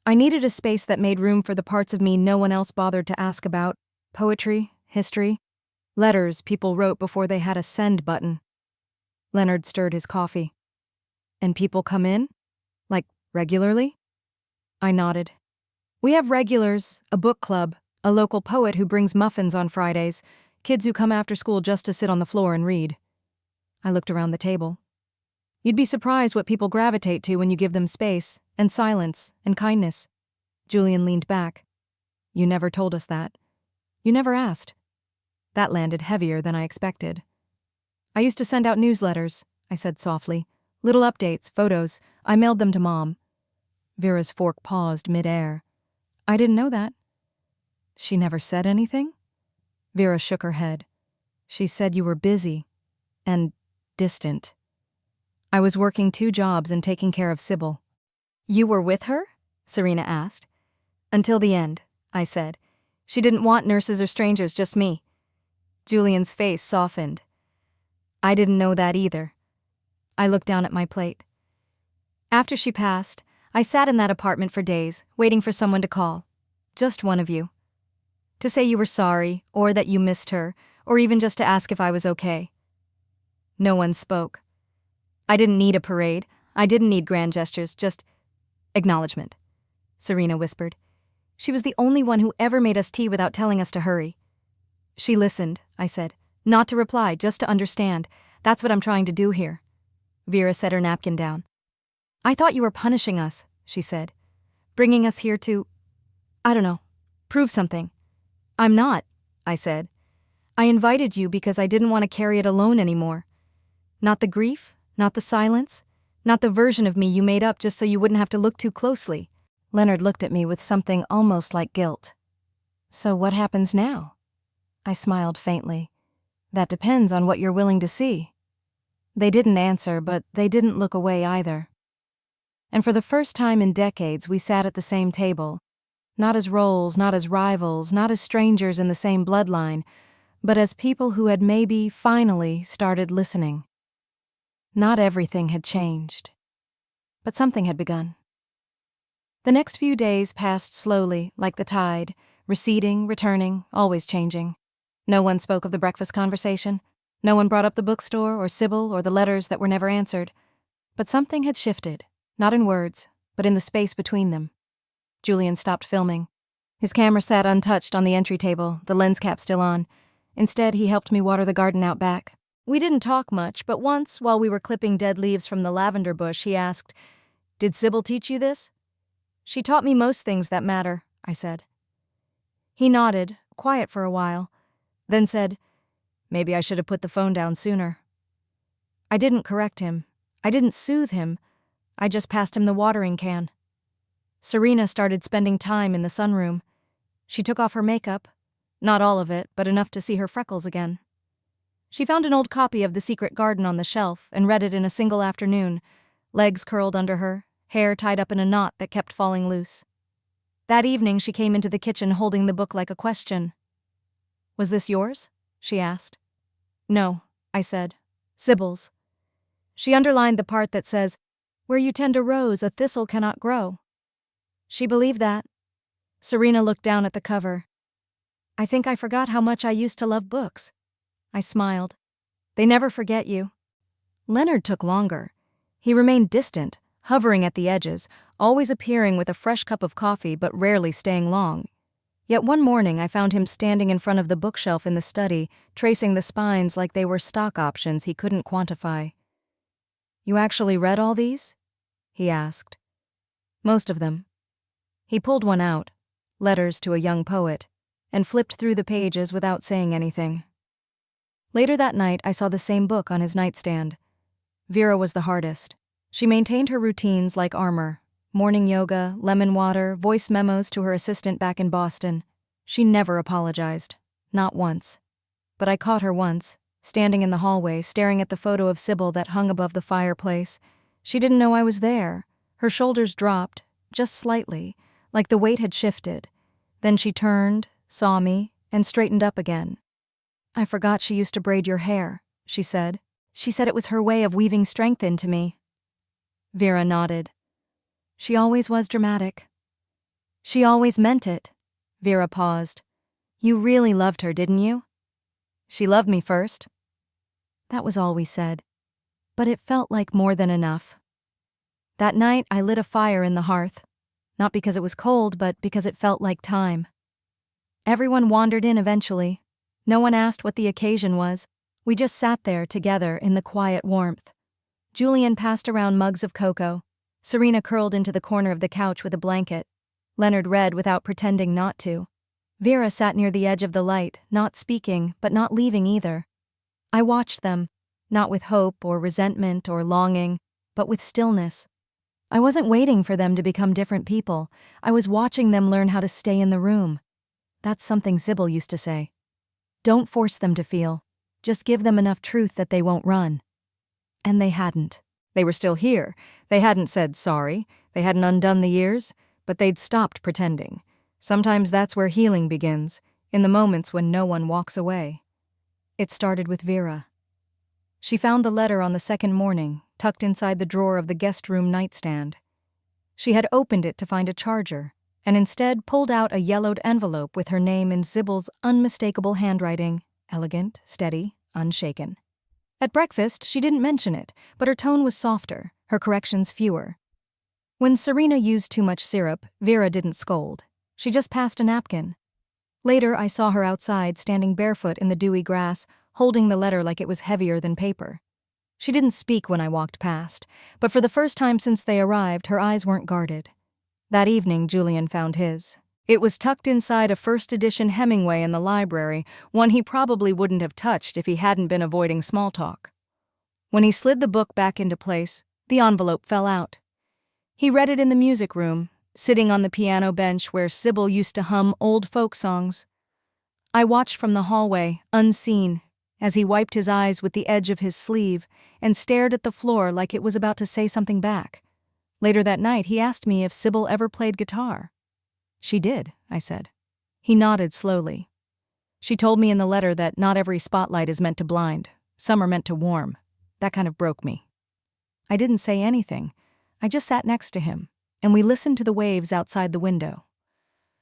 "I needed a space that made room for the parts of me no one else bothered to ask about. Poetry, history, letters people wrote before they had a send button." Leonard stirred his coffee. "And people come in? Like, regularly?" I nodded. "We have regulars, a book club, a local poet who brings muffins on Fridays, kids who come after school just to sit on the floor and read." I looked around the table. "You'd be surprised what people gravitate to when you give them space, and silence, and kindness." Julian leaned back. "You never told us that. You never asked." That landed heavier than I expected. "I used to send out newsletters," I said softly. "Little updates, photos. I mailed them to Mom." Vera's fork paused mid-air. "I didn't know that." "She never said anything?" Vera shook her head. "She said you were busy. And distant." "I was working 2 jobs and taking care of Sybil." "You were with her?" Serena asked. "Until the end," I said. "She didn't want nurses or strangers, just me." Julian's face softened. "I didn't know that either." I looked down at my plate. "After she passed, I sat in that apartment for days, waiting for someone to call. Just one of you. To say you were sorry, or that you missed her, or even just to ask if I was okay. No one spoke. I didn't need a parade. I didn't need grand gestures, just acknowledgement," Serena whispered. "She was the only one who ever made us tea without telling us to hurry." "She listened," I said. "Not to reply, just to understand. That's what I'm trying to do here." Vera set her napkin down. "I thought you were punishing us," she said. "Bringing us here to, I don't know, prove something." "I'm not," I said. "I invited you because I didn't want to carry it alone anymore. Not the grief, not the silence, not the version of me you made up just so you wouldn't have to look too closely." Leonard looked at me with something almost like guilt. "So what happens now?" I smiled faintly. "That depends on what you're willing to see." They didn't answer, but they didn't look away either. And for the first time in decades, we sat at the same table. Not as roles, not as rivals, not as strangers in the same bloodline, but as people who had maybe, finally, started listening. Not everything had changed, but something had begun. The next few days passed slowly, like the tide, Receding, returning, always changing. No one spoke of the breakfast conversation. No one brought up the bookstore or Sybil or the letters that were never answered. But something had shifted, not in words, but in the space between them. Julian stopped filming. His camera sat untouched on the entry table, the lens cap still on. Instead, he helped me water the garden out back. We didn't talk much, but once, while we were clipping dead leaves from the lavender bush, he asked, "Did Sybil teach you this?" "She taught me most things that matter," I said. He nodded, quiet for a while, then said, "Maybe I should have put the phone down sooner." I didn't correct him. I didn't soothe him. I just passed him the watering can. Serena started spending time in the sunroom. She took off her makeup. Not all of it, but enough to see her freckles again. She found an old copy of The Secret Garden on the shelf and read it in a single afternoon, legs curled under her, hair tied up in a knot that kept falling loose. That evening she came into the kitchen holding the book like a question. "Was this yours?" she asked. "No," I said. "Sybil's." She underlined the part that says, "Where you tend a rose, a thistle cannot grow." She believed that. Serena looked down at the cover. "I think I forgot how much I used to love books." I smiled. "They never forget you." Leonard took longer. He remained distant, hovering at the edges, always appearing with a fresh cup of coffee but rarely staying long. Yet one morning I found him standing in front of the bookshelf in the study, tracing the spines like they were stock options he couldn't quantify. "You actually read all these?" he asked. "Most of them." He pulled one out, Letters to a Young Poet, and flipped through the pages without saying anything. Later that night I saw the same book on his nightstand. Vera was the hardest. She maintained her routines like armor. Morning yoga, lemon water, voice memos to her assistant back in Boston. She never apologized. Not once. But I caught her once, standing in the hallway, staring at the photo of Sybil that hung above the fireplace. She didn't know I was there. Her shoulders dropped, just slightly, like the weight had shifted. Then she turned, saw me, and straightened up again. "I forgot she used to braid your hair," she said. "She said it was her way of weaving strength into me." Vera nodded. "She always was dramatic." "She always meant it." Vera paused. "You really loved her, didn't you?" "She loved me first." That was all we said. But it felt like more than enough. That night I lit a fire in the hearth. Not because it was cold, but because it felt like time. Everyone wandered in eventually. No one asked what the occasion was. We just sat there together in the quiet warmth. Julian passed around mugs of cocoa. Serena curled into the corner of the couch with a blanket. Leonard read without pretending not to. Vera sat near the edge of the light, not speaking, but not leaving either. I watched them, not with hope or resentment or longing, but with stillness. I wasn't waiting for them to become different people. I was watching them learn how to stay in the room. That's something Sybil used to say. Don't force them to feel. Just give them enough truth that they won't run. And they hadn't. They were still here. They hadn't said sorry. They hadn't undone the years, but they'd stopped pretending. Sometimes that's where healing begins, in the moments when no one walks away. It started with Vera. She found the letter on the second morning, tucked inside the drawer of the guest room nightstand. She had opened it to find a charger, and instead pulled out a yellowed envelope with her name in Sybil's unmistakable handwriting, elegant, steady, unshaken. At breakfast, she didn't mention it, but her tone was softer, her corrections fewer. When Serena used too much syrup, Vera didn't scold. She just passed a napkin. Later, I saw her outside, standing barefoot in the dewy grass, holding the letter like it was heavier than paper. She didn't speak when I walked past, but for the first time since they arrived, her eyes weren't guarded. That evening, Julian found his. It was tucked inside a first-edition Hemingway in the library, one he probably wouldn't have touched if he hadn't been avoiding small talk. When he slid the book back into place, the envelope fell out. He read it in the music room, sitting on the piano bench where Sybil used to hum old folk songs. I watched from the hallway, unseen, as he wiped his eyes with the edge of his sleeve and stared at the floor like it was about to say something back. Later that night, he asked me if Sybil ever played guitar. "She did," I said. He nodded slowly. "She told me in the letter that not every spotlight is meant to blind. Some are meant to warm. That kind of broke me." I didn't say anything. I just sat next to him, and we listened to the waves outside the window.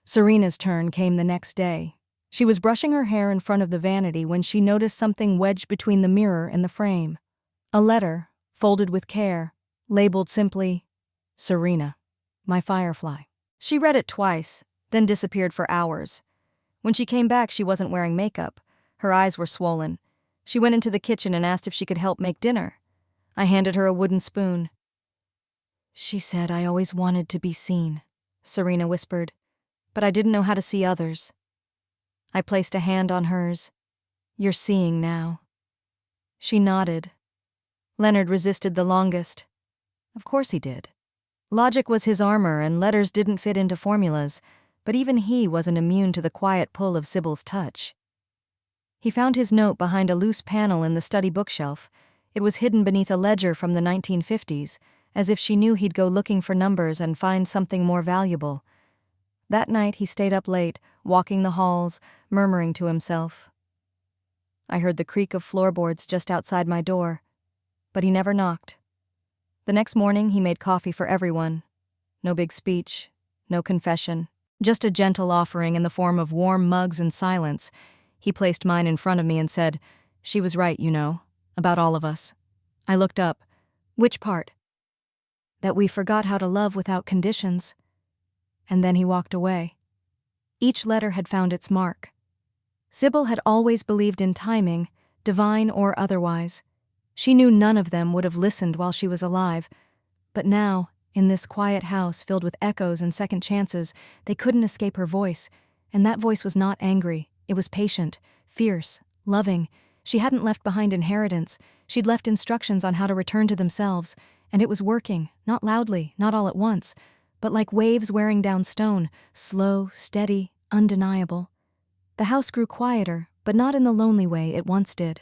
Serena's turn came the next day. She was brushing her hair in front of the vanity when she noticed something wedged between the mirror and the frame. A letter, folded with care, labeled simply, "Serena, my firefly." She read it twice, then disappeared for hours. When she came back, she wasn't wearing makeup. Her eyes were swollen. She went into the kitchen and asked if she could help make dinner. I handed her a wooden spoon. "She said I always wanted to be seen," Serena whispered, "but I didn't know how to see others." I placed a hand on hers. "You're seeing now." She nodded. Leonard resisted the longest. Of course he did. Logic was his armor and letters didn't fit into formulas, but even he wasn't immune to the quiet pull of Sybil's touch. He found his note behind a loose panel in the study bookshelf. It was hidden beneath a ledger from the 1950s, as if she knew he'd go looking for numbers and find something more valuable. That night he stayed up late, walking the halls, murmuring to himself. I heard the creak of floorboards just outside my door, but he never knocked. The next morning he made coffee for everyone. No big speech, no confession, just a gentle offering in the form of warm mugs and silence. He placed mine in front of me and said, "She was right, you know, about all of us." I looked up. "Which part?" "That we forgot how to love without conditions." And then he walked away. Each letter had found its mark. Sybil had always believed in timing, divine or otherwise. She knew none of them would have listened while she was alive, but now, in this quiet house filled with echoes and second chances, they couldn't escape her voice, and that voice was not angry. It was patient, fierce, loving. She hadn't left behind inheritance. She'd left instructions on how to return to themselves, and it was working, not loudly, not all at once, but like waves wearing down stone, slow, steady, undeniable. The house grew quieter, but not in the lonely way it once did.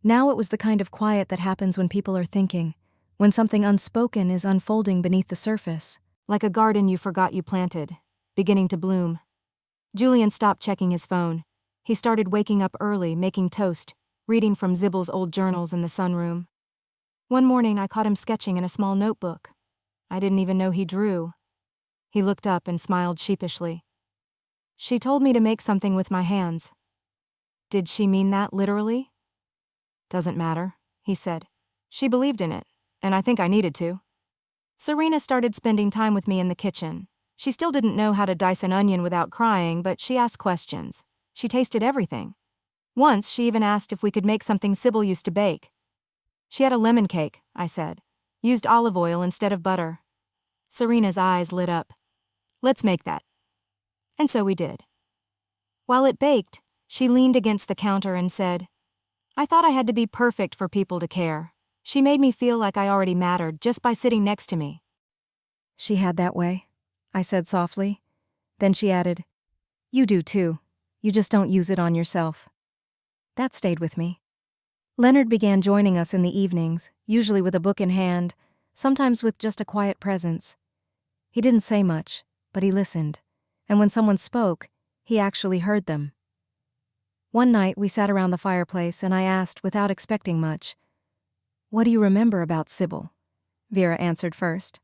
Now it was the kind of quiet that happens when people are thinking, when something unspoken is unfolding beneath the surface, like a garden you forgot you planted, beginning to bloom. Julian stopped checking his phone. He started waking up early, making toast, reading from Sybil's old journals in the sunroom. One morning I caught him sketching in a small notebook. I didn't even know he drew. He looked up and smiled sheepishly. "She told me to make something with my hands." "Did she mean that literally?" "Doesn't matter," he said. "She believed in it, and I think I needed to." Serena started spending time with me in the kitchen. She still didn't know how to dice an onion without crying, but she asked questions. She tasted everything. Once she even asked if we could make something Sybil used to bake. "She had a lemon cake," I said. "Used olive oil instead of butter." Serena's eyes lit up. "Let's make that." And so we did. While it baked, she leaned against the counter and said, "I thought I had to be perfect for people to care." She made me feel like I already mattered just by sitting next to me. "She had that way," I said softly. Then she added, "You do too. You just don't use it on yourself." That stayed with me. Leonard began joining us in the evenings, usually with a book in hand, sometimes with just a quiet presence. He didn't say much, but he listened, and when someone spoke, he actually heard them. One night we sat around the fireplace and I asked, without expecting much, "What do you remember about Sybil?" Vera answered first.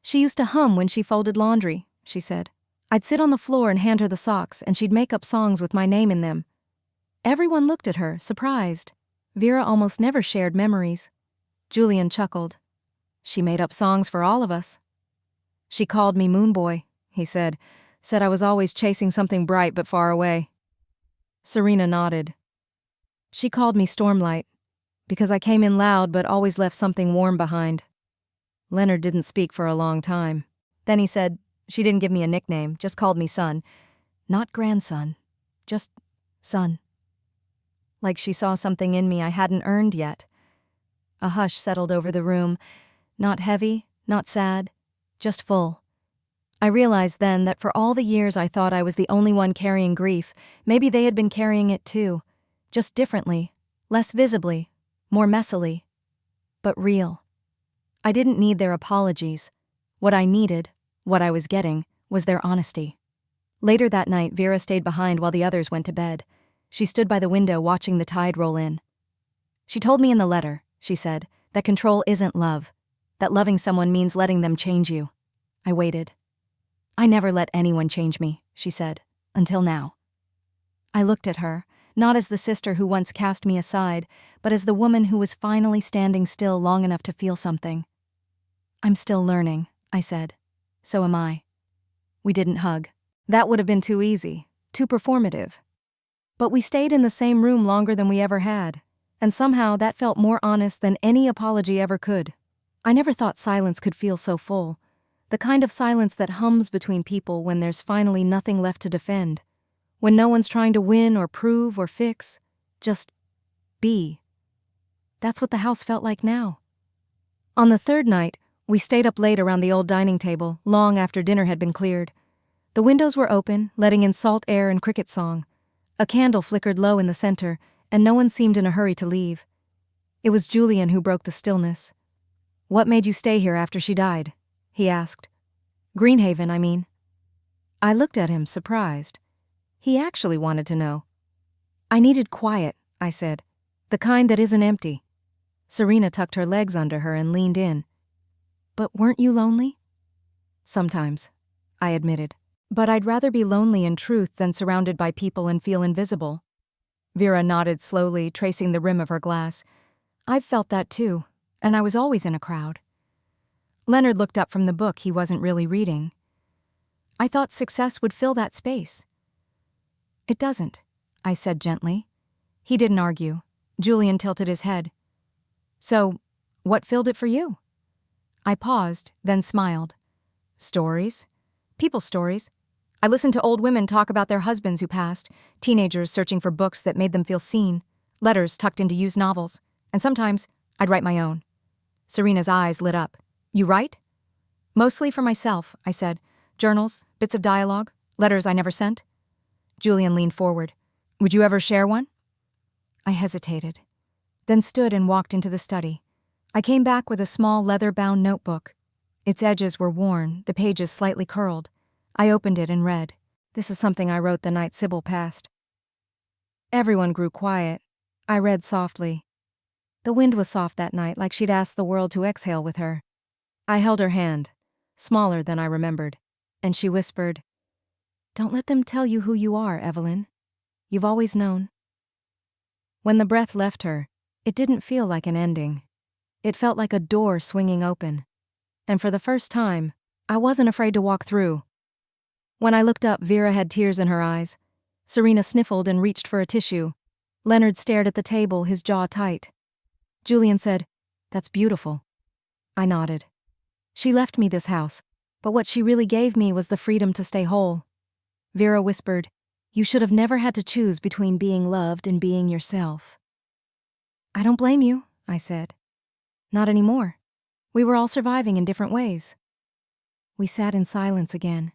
"She used to hum when she folded laundry," she said. "I'd sit on the floor and hand her the socks, and she'd make up songs with my name in them." Everyone looked at her, surprised. Vera almost never shared memories. Julian chuckled. "She made up songs for all of us." "She called me Moon Boy," he said. "Said I was always chasing something bright but far away." Serena nodded. "She called me Stormlight, because I came in loud but always left something warm behind." Leonard didn't speak for a long time. Then he said, "She didn't give me a nickname, just called me Son. Not grandson, just Son. Like she saw something in me I hadn't earned yet." A hush settled over the room, not heavy, not sad, just full. I realized then that for all the years I thought I was the only one carrying grief, maybe they had been carrying it too, just differently, less visibly, more messily, but real. I didn't need their apologies. What I needed, what I was getting, was their honesty. Later that night, Vera stayed behind while the others went to bed. She stood by the window watching the tide roll in. "She told me in the letter," she said, "that control isn't love, that loving someone means letting them change you." I waited. "I never let anyone change me," she said. Until now. I looked at her, not as the sister who once cast me aside, but as the woman who was finally standing still long enough to feel something. I'm still learning, I said. So am I. We didn't hug. That would have been too easy, too performative. But we stayed in the same room longer than we ever had, and somehow that felt more honest than any apology ever could. I never thought silence could feel so full, the kind of silence that hums between people when there's finally nothing left to defend, when no one's trying to win or prove or fix, just be. That's what the house felt like now. On the third night, we stayed up late around the old dining table, long after dinner had been cleared. The windows were open, letting in salt air and cricket song. A candle flickered low in the center, and no one seemed in a hurry to leave. It was Julian who broke the stillness. "What made you stay here after she died?" he asked. "Greenhaven, I mean." I looked at him, surprised. He actually wanted to know. "I needed quiet," I said. "The kind that isn't empty." Serena tucked her legs under her and leaned in. "But weren't you lonely?" "Sometimes," I admitted. "But I'd rather be lonely in truth than surrounded by people and feel invisible." Vera nodded slowly, tracing the rim of her glass. "I've felt that too, and I was always in a crowd." Leonard looked up from the book he wasn't really reading. "I thought success would fill that space." "It doesn't," I said gently. He didn't argue. Julian tilted his head. "So, what filled it for you?" I paused, then smiled. "Stories. People's stories. I listened to old women talk about their husbands who passed, teenagers searching for books that made them feel seen, letters tucked into used novels, and sometimes I'd write my own." Serena's eyes lit up. "You write?" "Mostly for myself," I said. "Journals, bits of dialogue, letters I never sent." Julian leaned forward. "Would you ever share one?" I hesitated, then stood and walked into the study. I came back with a small leather-bound notebook. Its edges were worn, the pages slightly curled. I opened it and read. "This is something I wrote the night Sybil passed." Everyone grew quiet. I read softly. The wind was soft that night, like she'd asked the world to exhale with her. I held her hand, smaller than I remembered, and she whispered, "Don't let them tell you who you are, Evelyn. You've always known." When the breath left her, it didn't feel like an ending. It felt like a door swinging open. And for the first time, I wasn't afraid to walk through. When I looked up, Vera had tears in her eyes. Serena sniffled and reached for a tissue. Leonard stared at the table, his jaw tight. Julian said, "That's beautiful." I nodded. She left me this house, but what she really gave me was the freedom to stay whole. Vera whispered, "You should have never had to choose between being loved and being yourself." "I don't blame you," I said. "Not anymore. We were all surviving in different ways." We sat in silence again.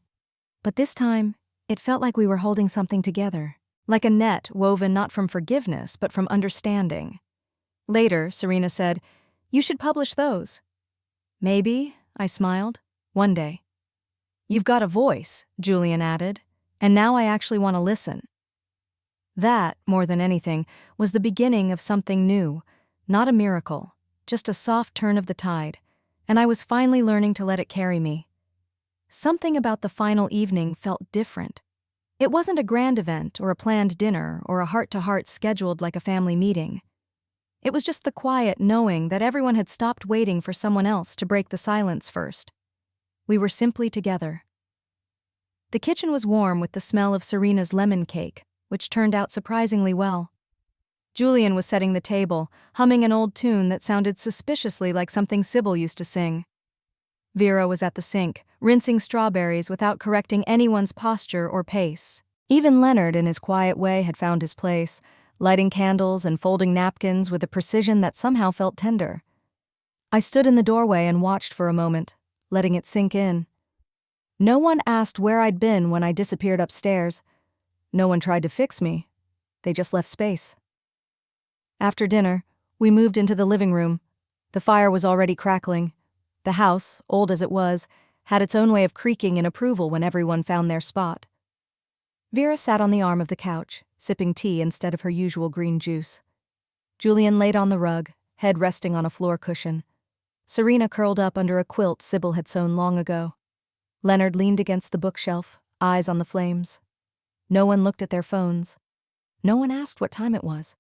But this time, it felt like we were holding something together. Like a net woven not from forgiveness, but from understanding. Later, Serena said, "You should publish those." "Maybe," I smiled. "One day." "You've got a voice," Julian added, "and now I actually want to listen." That, more than anything, was the beginning of something new. Not a miracle, just a soft turn of the tide, and I was finally learning to let it carry me. Something about the final evening felt different. It wasn't a grand event or a planned dinner or a heart-to-heart scheduled like a family meeting. It was just the quiet knowing that everyone had stopped waiting for someone else to break the silence first. We were simply together. The kitchen was warm with the smell of Serena's lemon cake, which turned out surprisingly well. Julian was setting the table, humming an old tune that sounded suspiciously like something Sybil used to sing. Vera was at the sink, rinsing strawberries without correcting anyone's posture or pace. Even Leonard, in his quiet way, had found his place, lighting candles and folding napkins with a precision that somehow felt tender. I stood in the doorway and watched for a moment, letting it sink in. No one asked where I'd been when I disappeared upstairs. No one tried to fix me. They just left space. After dinner, we moved into the living room. The fire was already crackling. The house, old as it was, had its own way of creaking in approval when everyone found their spot. Vera sat on the arm of the couch, sipping tea instead of her usual green juice. Julian laid on the rug, head resting on a floor cushion. Serena curled up under a quilt Sybil had sewn long ago. Leonard leaned against the bookshelf, eyes on the flames. No one looked at their phones. No one asked what time it was.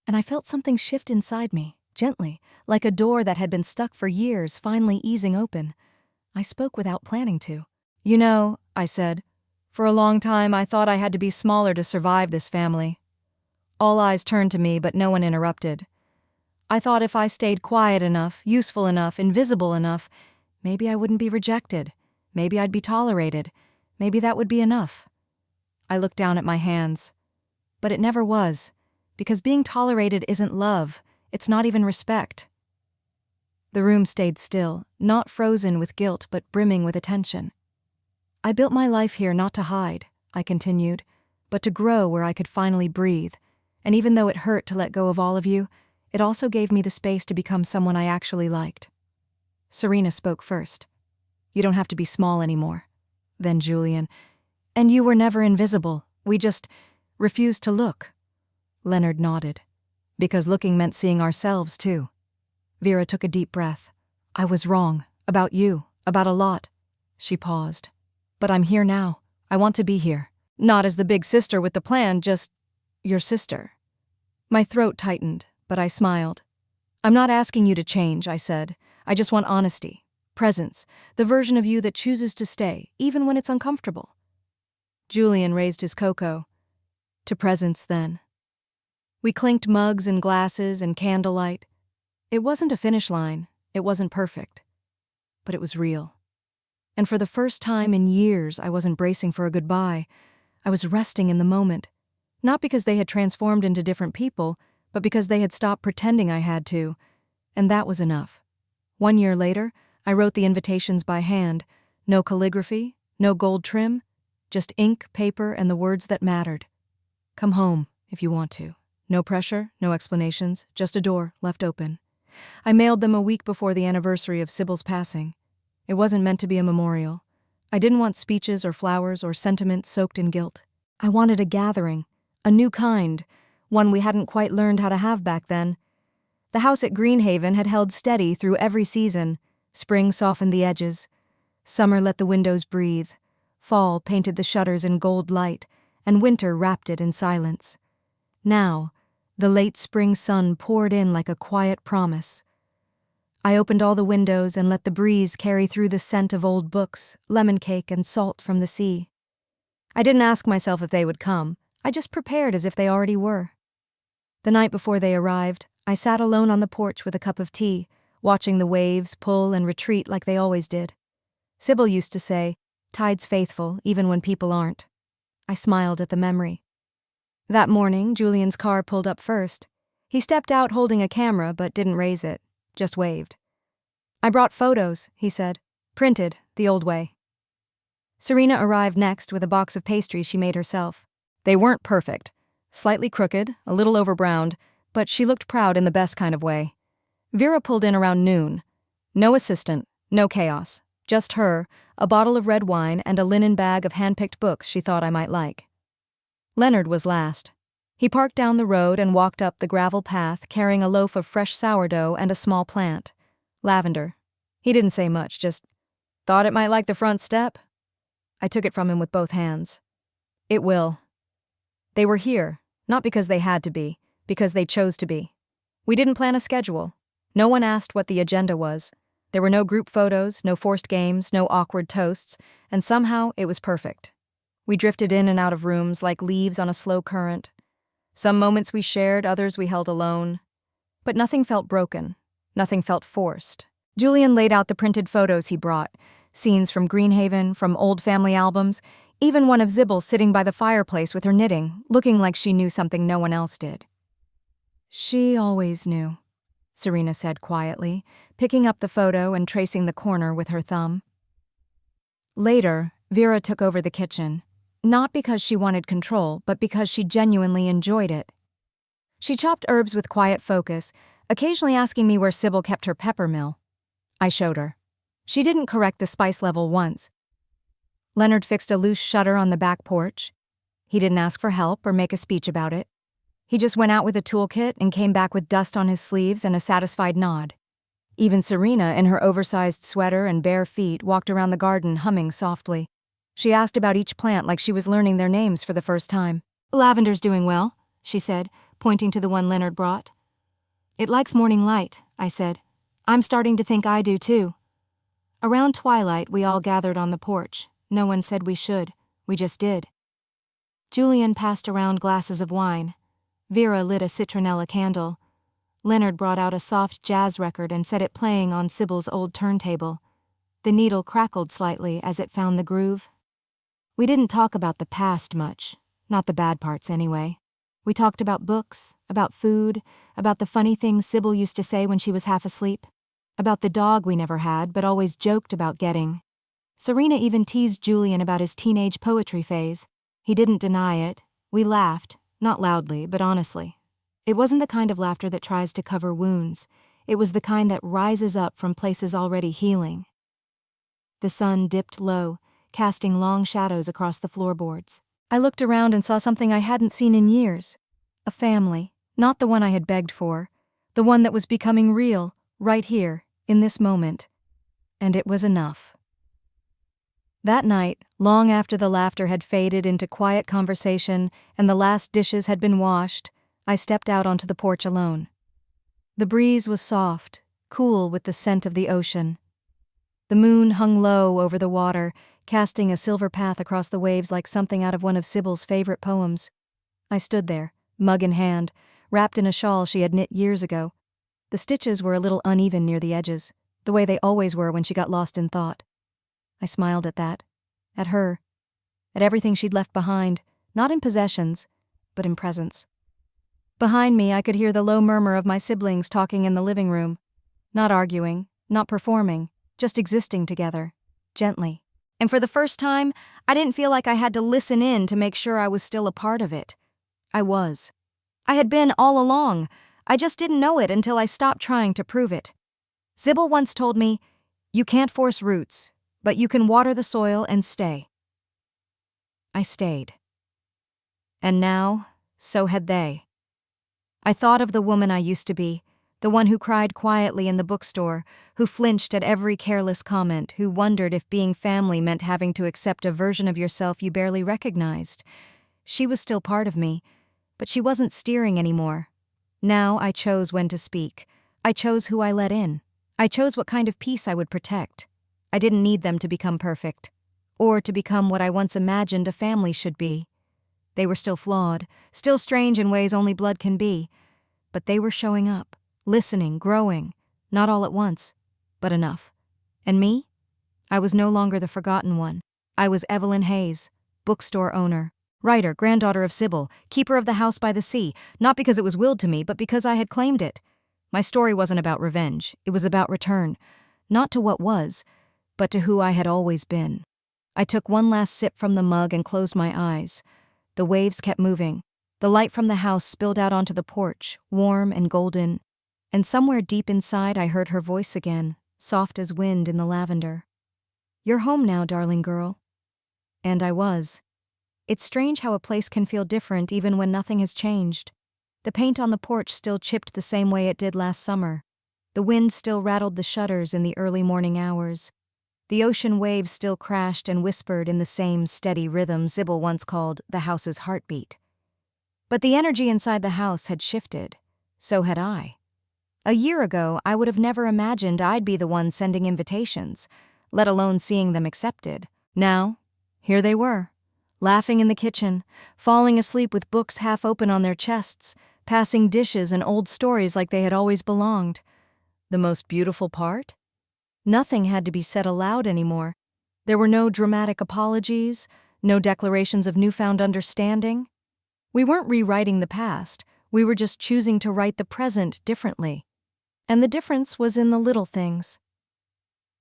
And I felt something shift inside me, gently, like a door that had been stuck for years finally easing open. I spoke without planning to. "You know," I said, "for a long time I thought I had to be smaller to survive this family." All eyes turned to me, but no one interrupted. I thought if I stayed quiet enough, useful enough, invisible enough, maybe I wouldn't be rejected. Maybe I'd be tolerated. Maybe that would be enough. I looked down at my hands. But it never was, because being tolerated isn't love. It's not even respect. The room stayed still, not frozen with guilt, but brimming with attention. "I built my life here not to hide," I continued, "but to grow where I could finally breathe. And even though it hurt to let go of all of you, it also gave me the space to become someone I actually liked." Serena spoke first. "You don't have to be small anymore." Then Julian, "And you were never invisible. We just refused to look." Leonard nodded. "Because looking meant seeing ourselves, too." Vera took a deep breath. "I was wrong. About you. About a lot." She paused. "But I'm here now. I want to be here. Not as the big sister with the plan, just your sister." My throat tightened, but I smiled. "I'm not asking you to change," I said. "I just want honesty. Presence. The version of you that chooses to stay, even when it's uncomfortable." Julian raised his cocoa. "To presence, then." We clinked mugs and glasses and candlelight. It wasn't a finish line. It wasn't perfect. But it was real. And for the first time in years, I wasn't bracing for a goodbye. I was resting in the moment. Not because they had transformed into different people, but because they had stopped pretending I had to. And that was enough. 1 year later, I wrote the invitations by hand. No calligraphy, no gold trim, just ink, paper, and the words that mattered. "Come home, if you want to." No pressure, no explanations, just a door left open. I mailed them a week before the anniversary of Sybil's passing. It wasn't meant to be a memorial. I didn't want speeches or flowers or sentiment soaked in guilt. I wanted a gathering, a new kind, one we hadn't quite learned how to have back then. The house at Greenhaven had held steady through every season. Spring softened the edges. Summer let the windows breathe. Fall painted the shutters in gold light, and winter wrapped it in silence. Now, the late spring sun poured in like a quiet promise. I opened all the windows and let the breeze carry through the scent of old books, lemon cake, and salt from the sea. I didn't ask myself if they would come. I just prepared as if they already were. The night before they arrived, I sat alone on the porch with a cup of tea, watching the waves pull and retreat like they always did. Sybil used to say, "Tide's faithful, even when people aren't." I smiled at the memory. That morning, Julian's car pulled up first. He stepped out holding a camera but didn't raise it, just waved. "I brought photos," he said. "Printed, the old way." Serena arrived next with a box of pastries she made herself. They weren't perfect. Slightly crooked, a little overbrowned, but she looked proud in the best kind of way. Vera pulled in around noon. No assistant, no chaos. Just her, a bottle of red wine, and a linen bag of hand-picked books she thought I might like. Leonard was last. He parked down the road and walked up the gravel path carrying a loaf of fresh sourdough and a small plant. Lavender. He didn't say much, just, "Thought it might like the front step?" I took it from him with both hands. "It will." They were here, not because they had to be, because they chose to be. We didn't plan a schedule. No one asked what the agenda was. There were no group photos, no forced games, no awkward toasts, and somehow it was perfect. We drifted in and out of rooms like leaves on a slow current. Some moments we shared, others we held alone. But nothing felt broken. Nothing felt forced. Julian laid out the printed photos he brought, scenes from Greenhaven, from old family albums, even one of Sybil sitting by the fireplace with her knitting, looking like she knew something no one else did. "She always knew," Serena said quietly, picking up the photo and tracing the corner with her thumb. Later, Vera took over the kitchen. Not because she wanted control, but because she genuinely enjoyed it. She chopped herbs with quiet focus, occasionally asking me where Sybil kept her pepper mill. I showed her. She didn't correct the spice level once. Leonard fixed a loose shutter on the back porch. He didn't ask for help or make a speech about it. He just went out with a toolkit and came back with dust on his sleeves and a satisfied nod. Even Serena, in her oversized sweater and bare feet, walked around the garden humming softly. She asked about each plant like she was learning their names for the first time. "Lavender's doing well," she said, pointing to the one Leonard brought. "It likes morning light," I said. "I'm starting to think I do too." Around twilight, we all gathered on the porch. No one said we should. We just did. Julian passed around glasses of wine. Vera lit a citronella candle. Leonard brought out a soft jazz record and set it playing on Sybil's old turntable. The needle crackled slightly as it found the groove. We didn't talk about the past much, not the bad parts anyway. We talked about books, about food, about the funny things Sybil used to say when she was half asleep, about the dog we never had but always joked about getting. Serena even teased Julian about his teenage poetry phase. He didn't deny it. We laughed, not loudly, but honestly. It wasn't the kind of laughter that tries to cover wounds. It was the kind that rises up from places already healing. The sun dipped low, casting long shadows across the floorboards. I looked around and saw something I hadn't seen in years. A family, not the one I had begged for, the one that was becoming real, right here, in this moment. And it was enough. That night, long after the laughter had faded into quiet conversation and the last dishes had been washed, I stepped out onto the porch alone. The breeze was soft, cool with the scent of the ocean. The moon hung low over the water, casting a silver path across the waves like something out of one of Sybil's favorite poems. I stood there, mug in hand, wrapped in a shawl she had knit years ago. The stitches were a little uneven near the edges, the way they always were when she got lost in thought. I smiled at that, at her, at everything she'd left behind, not in possessions, but in presence. Behind me, I could hear the low murmur of my siblings talking in the living room, not arguing, not performing, just existing together, gently. And for the first time, I didn't feel like I had to listen in to make sure I was still a part of it. I was. I had been all along. I just didn't know it until I stopped trying to prove it. Sybil once told me, "You can't force roots, but you can water the soil and stay." I stayed. And now, so had they. I thought of the woman I used to be, the one who cried quietly in the bookstore, who flinched at every careless comment, who wondered if being family meant having to accept a version of yourself you barely recognized. She was still part of me, but she wasn't steering anymore. Now I chose when to speak. I chose who I let in. I chose what kind of peace I would protect. I didn't need them to become perfect, or to become what I once imagined a family should be. They were still flawed, still strange in ways only blood can be, but they were showing up, listening, growing, not all at once, but enough. And me? I was no longer the forgotten one. I was Evelyn Hayes, bookstore owner, writer, granddaughter of Sybil, keeper of the house by the sea, not because it was willed to me, but because I had claimed it. My story wasn't about revenge, it was about return, not to what was, but to who I had always been. I took one last sip from the mug and closed my eyes. The waves kept moving. The light from the house spilled out onto the porch, warm and golden, and somewhere deep inside I heard her voice again, soft as wind in the lavender. "You're home now, darling girl." And I was. It's strange how a place can feel different even when nothing has changed. The paint on the porch still chipped the same way it did last summer. The wind still rattled the shutters in the early morning hours. The ocean waves still crashed and whispered in the same steady rhythm Sybil once called the house's heartbeat. But the energy inside the house had shifted. So had I. A year ago, I would have never imagined I'd be the one sending invitations, let alone seeing them accepted. Now, here they were, laughing in the kitchen, falling asleep with books half open on their chests, passing dishes and old stories like they had always belonged. The most beautiful part? Nothing had to be said aloud anymore. There were no dramatic apologies, no declarations of newfound understanding. We weren't rewriting the past, we were just choosing to write the present differently. And the difference was in the little things.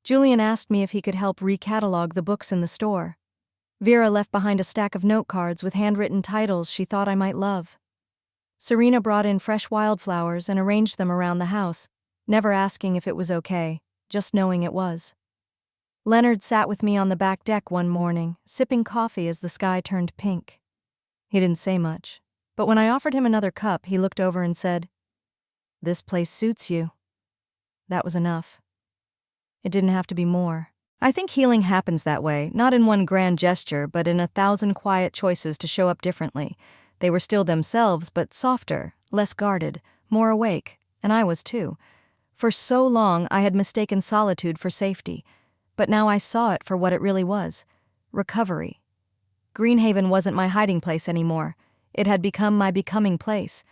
Julian asked me if he could help recatalog the books in the store. Vera left behind a stack of note cards with handwritten titles she thought I might love. Serena brought in fresh wildflowers and arranged them around the house, never asking if it was okay, just knowing it was. Leonard sat with me on the back deck one morning, sipping coffee as the sky turned pink. He didn't say much, but when I offered him another cup, he looked over and said, "This place suits you." That was enough. It didn't have to be more. I think healing happens that way, not in one grand gesture, but in 1,000 quiet choices to show up differently. They were still themselves, but softer, less guarded, more awake, and I was too. For so long I had mistaken solitude for safety, but now I saw it for what it really was: recovery. Greenhaven wasn't my hiding place anymore. It had become my becoming place.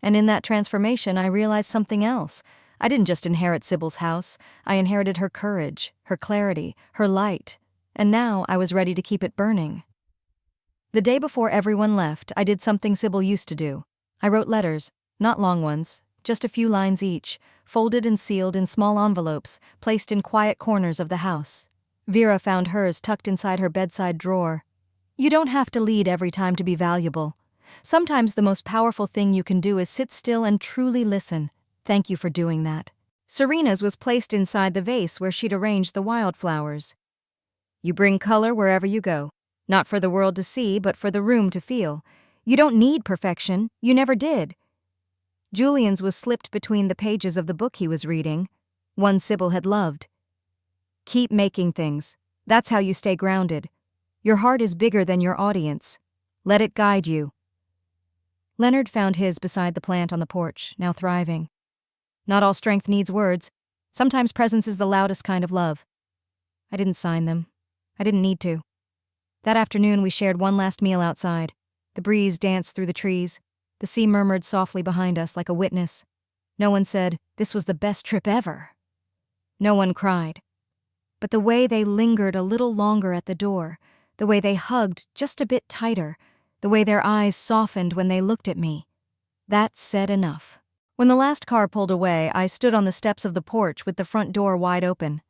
And in that transformation I realized something else. I didn't just inherit Sybil's house, I inherited her courage, her clarity, her light, and now I was ready to keep it burning. The day before everyone left, I did something Sybil used to do. I wrote letters, not long ones, just a few lines each, folded and sealed in small envelopes, placed in quiet corners of the house. Vera found hers tucked inside her bedside drawer. You don't have to lead every time to be valuable. Sometimes the most powerful thing you can do is sit still and truly listen. Thank you for doing that. Serena's was placed inside the vase where she'd arranged the wildflowers. You bring color wherever you go. Not for the world to see, but for the room to feel. You don't need perfection. You never did. Julian's was slipped between the pages of the book he was reading, one Sybil had loved. Keep making things. That's how you stay grounded. Your heart is bigger than your audience. Let it guide you. Leonard found his beside the plant on the porch, now thriving. Not all strength needs words. Sometimes presence is the loudest kind of love. I didn't sign them. I didn't need to. That afternoon we shared one last meal outside. The breeze danced through the trees. The sea murmured softly behind us like a witness. No one said, "This was the best trip ever." No one cried. But the way they lingered a little longer at the door, the way they hugged just a bit tighter, the way their eyes softened when they looked at me, that said enough. When the last car pulled away, I stood on the steps of the porch with the front door wide open.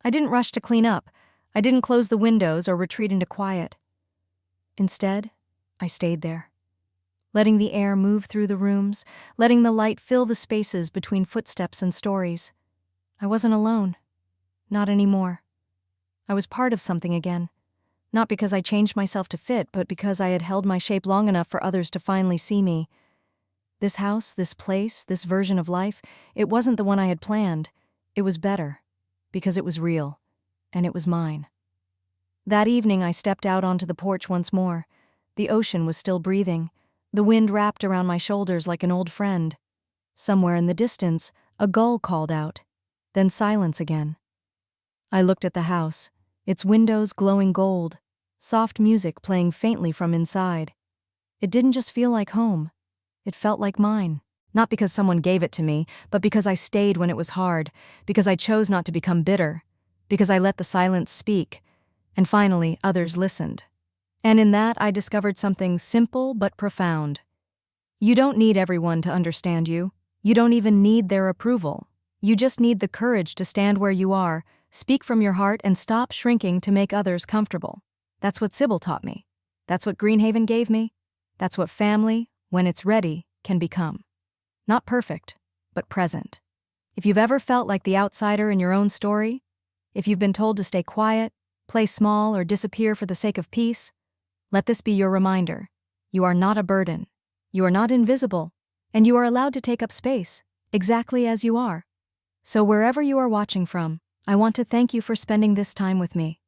I didn't rush to clean up. I didn't close the windows or retreat into quiet. Instead, I stayed there, letting the air move through the rooms, letting the light fill the spaces between footsteps and stories. I wasn't alone. Not anymore. I was part of something again. Not because I changed myself to fit, but because I had held my shape long enough for others to finally see me. This house, this place, this version of life, it wasn't the one I had planned. It was better, because it was real, and it was mine. That evening I stepped out onto the porch once more. The ocean was still breathing. The wind wrapped around my shoulders like an old friend. Somewhere in the distance, a gull called out. Then silence again. I looked at the house, its windows glowing gold, soft music playing faintly from inside. It didn't just feel like home. It felt like mine. Not because someone gave it to me, but because I stayed when it was hard, because I chose not to become bitter, because I let the silence speak, and finally others listened. And in that I discovered something simple but profound. You don't need everyone to understand you. You don't even need their approval. You just need the courage to stand where you are, speak from your heart, and stop shrinking to make others comfortable. That's what Sybil taught me. That's what Greenhaven gave me. That's what family, when it's ready, can become. Not perfect, but present. If you've ever felt like the outsider in your own story, if you've been told to stay quiet, play small, or disappear for the sake of peace, let this be your reminder. You are not a burden. You are not invisible, and you are allowed to take up space, exactly as you are. So wherever you are watching from, I want to thank you for spending this time with me.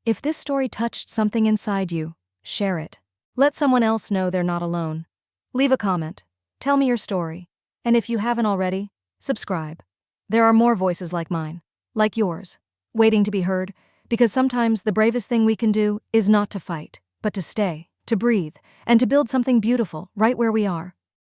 If this story touched something inside you, share it. Let someone else know they're not alone. Leave a comment. Tell me your story. And if you haven't already, subscribe. There are more voices like mine, like yours, waiting to be heard, because sometimes the bravest thing we can do is not to fight, but to stay, to breathe, and to build something beautiful right where we are.